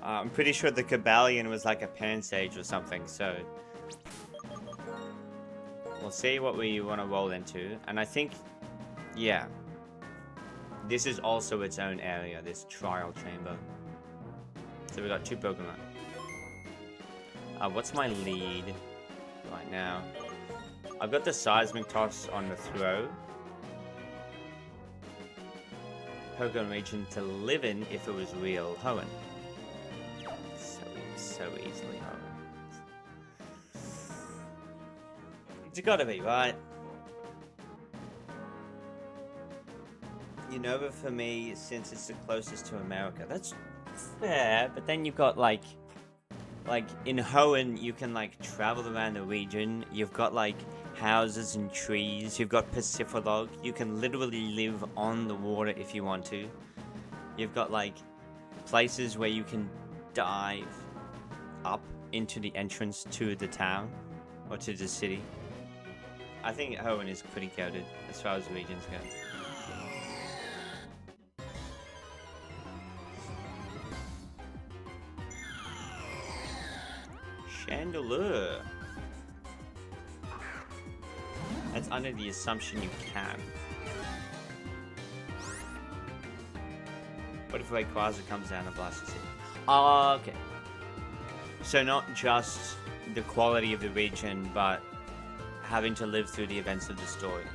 I'm pretty sure the Cabalion was like a Pansage or something, so... We'll see what we want to roll into. And I think... Yeah. This is also its own area, this trial chamber. So we got 2 Pokemon. What's my lead right now? I've got the Seismic Toss on the throw. Pokemon region to live in if it was real. Hoenn. So easily Hoenn. It's gotta be, right? Unova for me, since it's the closest to America. That's fair, but then you've got like in Hoenn, you can like travel around the region. You've got like houses and trees. You've got Pacifidlog. You can literally live on the water if you want to. You've got like places where you can dive up into the entrance to the town or to the city. I think Hoenn is pretty goated as far as regions go. Chandelure. That's under the assumption you can. What if Rayquaza comes down and blasts the city? Oh, okay. So not just the quality of the region, but having to live through the events of the story.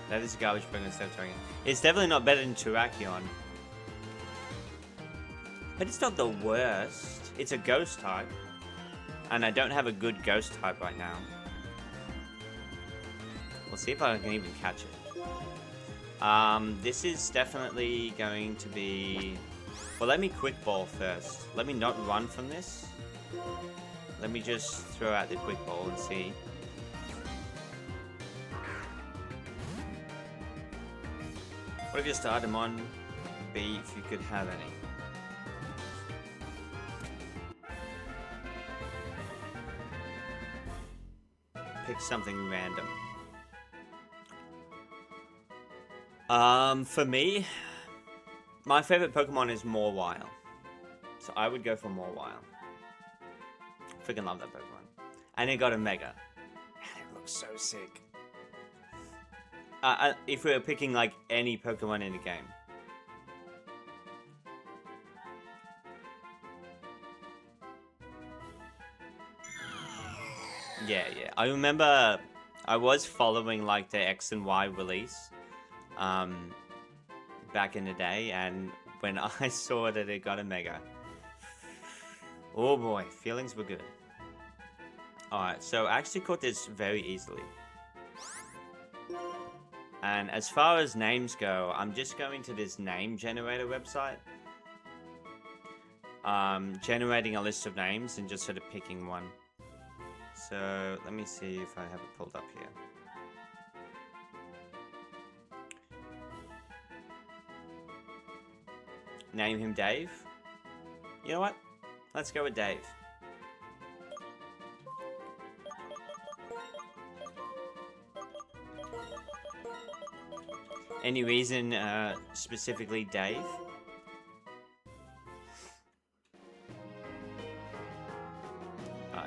That is a garbage Pokemon instead of Terrakion. It's definitely not better than Terrakion. But it's not the worst. It's a ghost type. And I don't have a good ghost type right now. We'll see if I can even catch it. This is definitely going to be... Well, let me Quick Ball first. Let me not run from this. Let me just throw out the Quick Ball and see. What if you started them on B if you could have any? Pick something random. For me, my favorite Pokemon is Mawile. So I would go for Mawile. Freaking love that Pokemon. And it got a Mega. It looks so sick. If we were picking like any Pokemon in the game. Yeah. I remember I was following like the X and Y release back in the day, and when I saw that it got a Mega, oh boy, feelings were good. Alright, so I actually caught this very easily. And as far as names go, I'm just going to this name generator website. Generating a list of names and just sort of picking one. So let me see if I have it pulled up here. Name him Dave. You know what? Let's go with Dave. Any reason specifically Dave?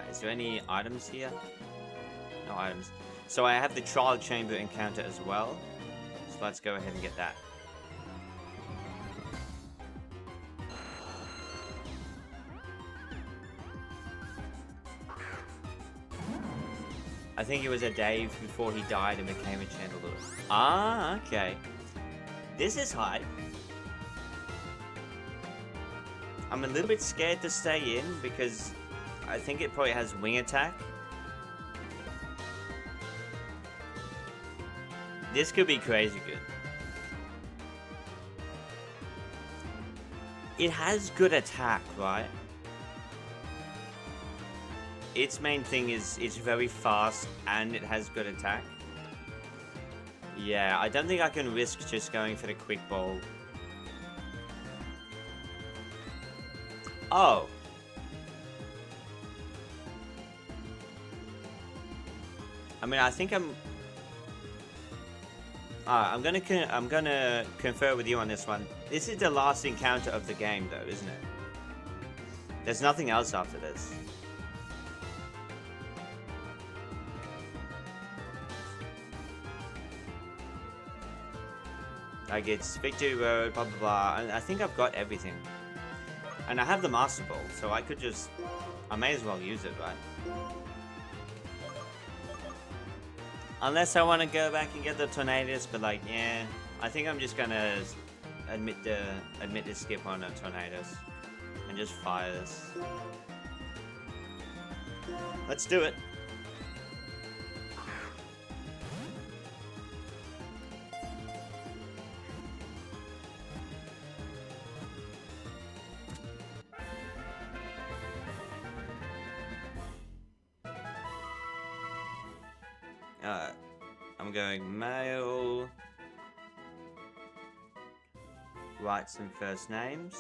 Is there any items here? No items. So I have the trial chamber encounter as well. So let's go ahead and get that. I think it was a Dave before he died and became a Chandelure. Ah, okay. This is hype. I'm a little bit scared to stay in because I think it probably has wing attack. This could be crazy good. It has good attack, right? Its main thing is it's very fast and it has good attack. Yeah, I don't think I can risk just going for the quick ball. Oh. I mean, I think I'm gonna confer with you on this one. This is the last encounter of the game, though, isn't it? There's nothing else after this. Like, it's Victory Road, blah blah blah, and I think I've got everything. And I have the Master Ball, so I could just... I may as well use it, right? Unless I want to go back and get the Tornadus, but like, yeah... I think I'm just gonna admit the skip on a Tornadus. And just fire this. Let's do it! I'm going male. Write some first names.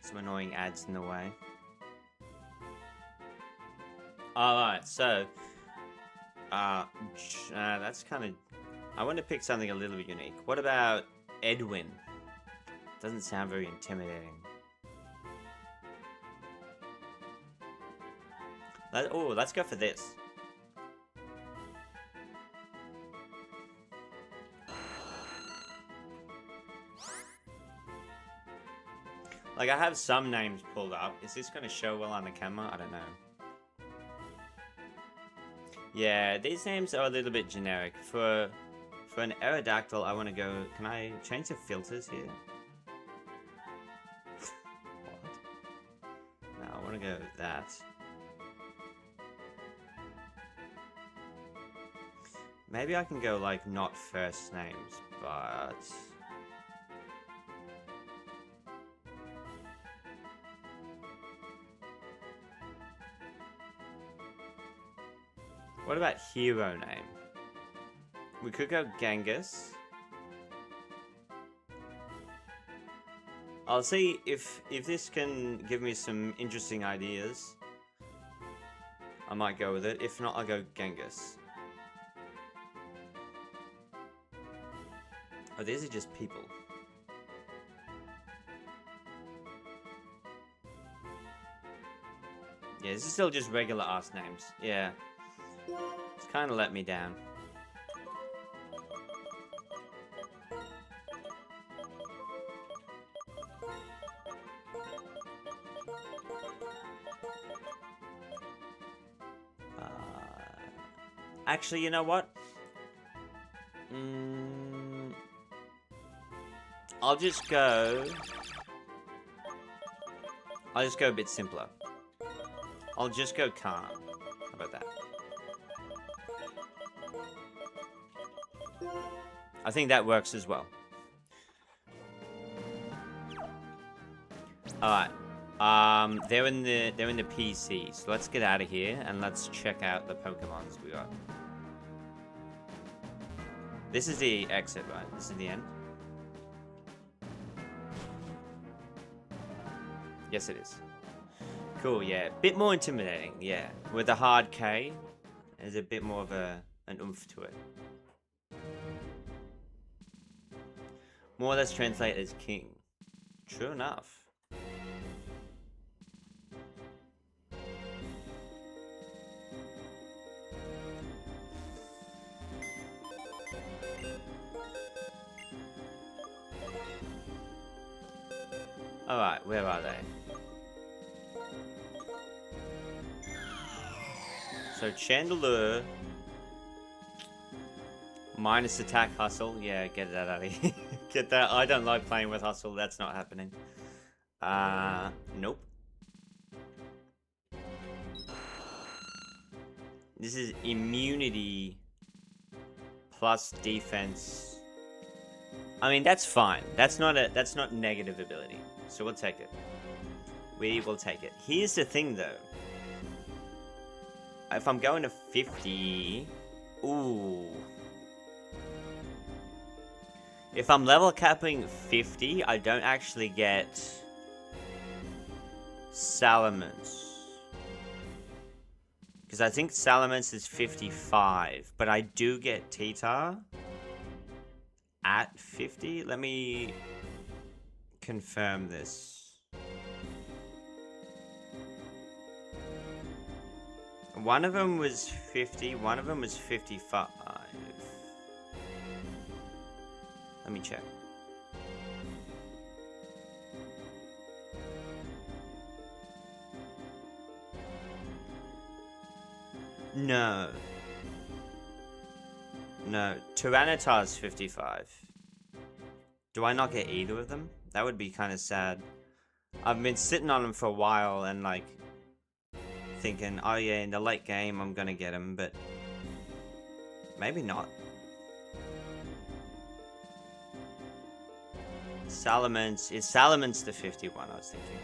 Some annoying ads in the way. Alright, so that's kind of... I want to pick something a little bit unique. What about Edwin? Doesn't sound very intimidating. Oh, let's go for this. Like, I have some names pulled up. Is this going to show well on the camera? I don't know. Yeah, these names are a little bit generic. For an Aerodactyl, I want to go... Can I change the filters here? What? No, I want to go with that. Maybe I can go, like, not first names, but... What about hero name? We could go Genghis. I'll see if this can give me some interesting ideas. I might go with it. If not, I'll go Genghis. Oh, these are just people. Yeah, this is still just regular ass names. Yeah. It's kind of let me down. Actually, you know what? I'll just go a bit simpler. I'll just go calm. How about that? I think that works as well. Alright. They're in the PC, so let's get out of here and let's check out the Pokemons we got. This is the exit, right? This is the end. Yes, it is. Cool, yeah. Bit more intimidating, yeah. With a hard K, there's a bit more of an oomph to it. More or less translate as king. True enough. Alright, where are they? So Chandelure minus attack hustle. Yeah, get that out of here. Get that. I don't like playing with hustle. That's not happening. Nope. This is immunity plus defense. I mean, that's fine. That's not negative ability. So we'll take it. We will take it. Here's the thing though. If I'm going to 50... Ooh. If I'm level capping 50, I don't actually get... Salamence. Because I think Salamence is 55. But I do get Titar at 50. Let me confirm this. One of them was 50, one of them was 55. Let me check. No. No, Tyranitar's 55. Do I not get either of them? That would be kind of sad. I've been sitting on them for a while and like thinking, oh yeah, in the late game I'm gonna get him, but maybe not. Salamence, is Salamence the 51 I was thinking of?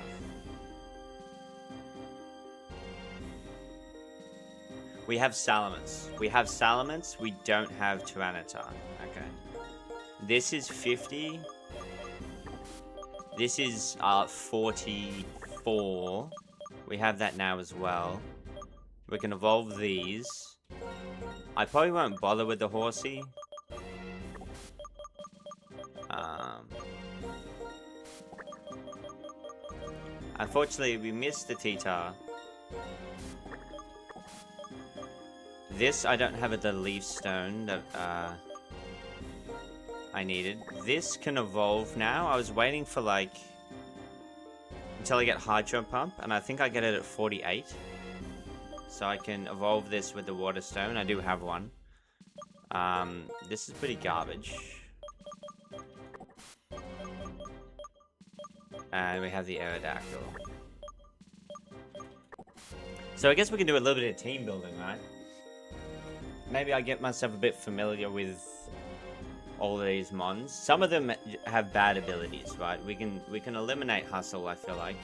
We have Salamence. We have Salamence, we don't have Tyranitar. Okay. This is 50. This is 44. We have that now as well. We can evolve these. I probably won't bother with the horsey. Unfortunately, we missed the Titar. This, I don't have the leaf stone that I needed. This can evolve now. I was waiting for like until I get Hydro Pump, and I think I get it at 48. So I can evolve this with the Water Stone. I do have one. This is pretty garbage. And we have the Aerodactyl. So I guess we can do a little bit of team building, right? Maybe I get myself a bit familiar with all of these mons. Some of them have bad abilities, right? We can eliminate Hustle, I feel like.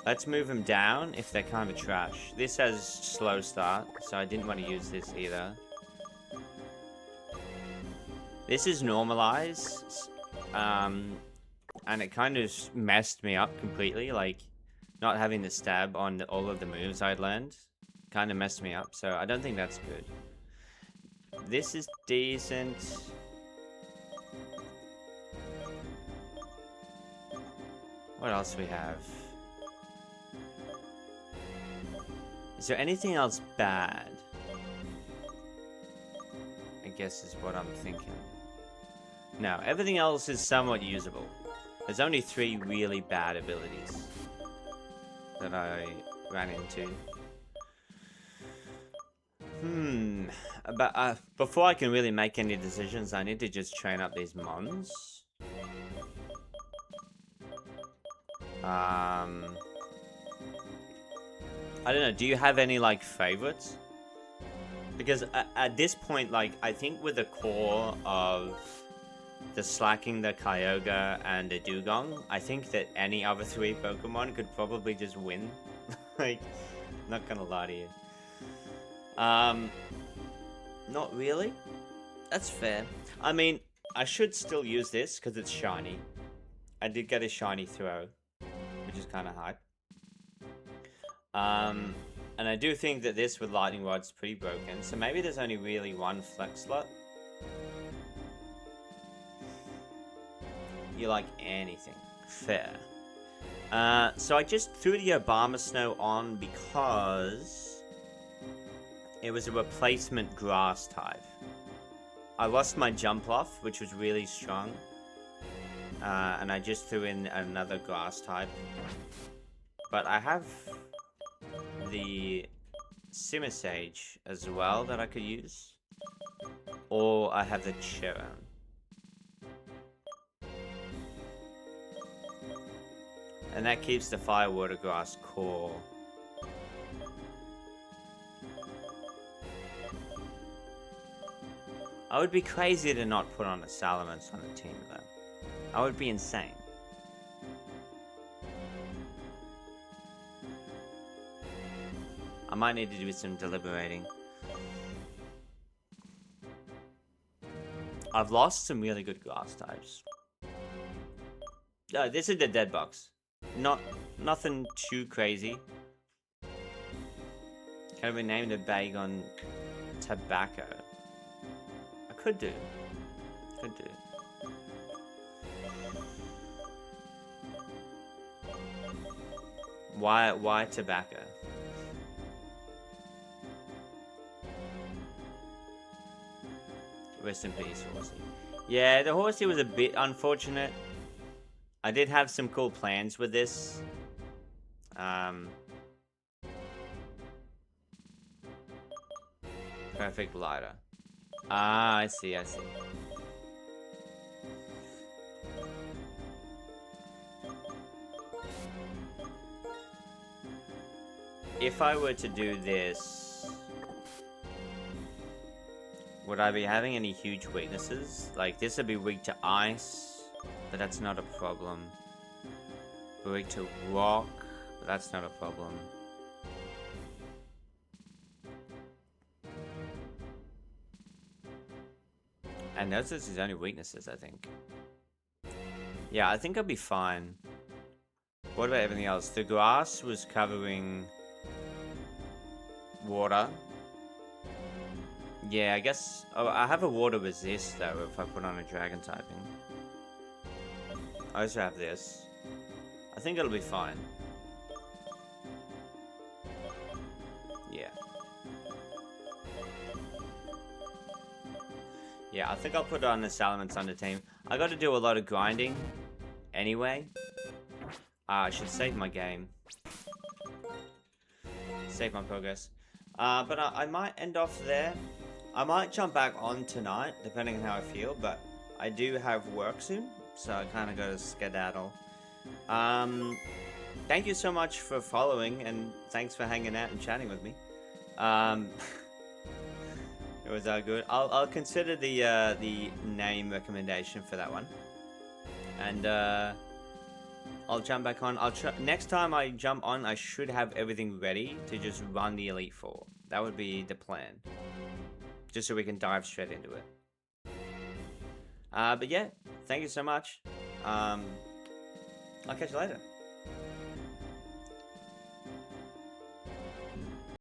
Let's move them down if they're kind of trash. This has slow start, so I didn't want to use this either. This is normalized, and it kind of messed me up completely. Like, not having the stab on all of the moves I'd learned kind of messed me up, so I don't think that's good. This is decent. What else we have? Is there anything else bad? I guess is what I'm thinking. No, everything else is somewhat usable. There's only 3 really bad abilities that I ran into. But before I can really make any decisions, I need to just train up these mons. I don't know, do you have any, like, favorites? Because at this point, like, I think with the core of the Slacking, the Kyogre, and the Dugong, I think that any other 3 Pokemon could probably just win. Like, not gonna lie to you. Not really? That's fair. I mean, I should still use this, because it's shiny. I did get a shiny throw, which is kind of hype. And I do think that this with Lightning Rod's pretty broken, so maybe there's only really 1 flex slot. You like anything. Fair. So I just threw the Obama Snow on because it was a replacement grass type. I lost my jump off, which was really strong. And I just threw in another grass type. But I have the Simisage as well that I could use. Or I have the Chiron. And that keeps the Fire Water Grass core. I would be crazy to not put on a Salamence on the team though. I would be insane. I might need to do some deliberating. I've lost some really good grass types. Oh, this is the dead box. Nothing too crazy. Can we name the bag on tobacco? I could do. Could do. Why tobacco? Rest in peace, Horsey. Yeah, the Horsey was a bit unfortunate. I did have some cool plans with this. Perfect lighter. Ah, I see. If I were to do this, would I be having any huge weaknesses? Like, this would be weak to ice, but that's not a problem. Weak to rock, but that's not a problem. And those are his only weaknesses, I think. Yeah, I think I'll be fine. What about everything else? The grass was covering water. Yeah, I guess... Oh, I have a water resist, though, if I put on a dragon typing. I also have this. I think it'll be fine. Yeah. Yeah, I think I'll put on the Salamence Under team. I gotta do a lot of grinding anyway. I should save my game. Save my progress. But I might end off there. I might jump back on tonight, depending on how I feel, but I do have work soon, so I kind of gotta skedaddle. Thank you so much for following, and thanks for hanging out and chatting with me. It was good. I'll consider the name recommendation for that one. And I'll jump back on. Next time I jump on, I should have everything ready to just run the Elite Four. That would be the plan. Just so we can dive straight into it. But yeah, thank you so much. I'll catch you later.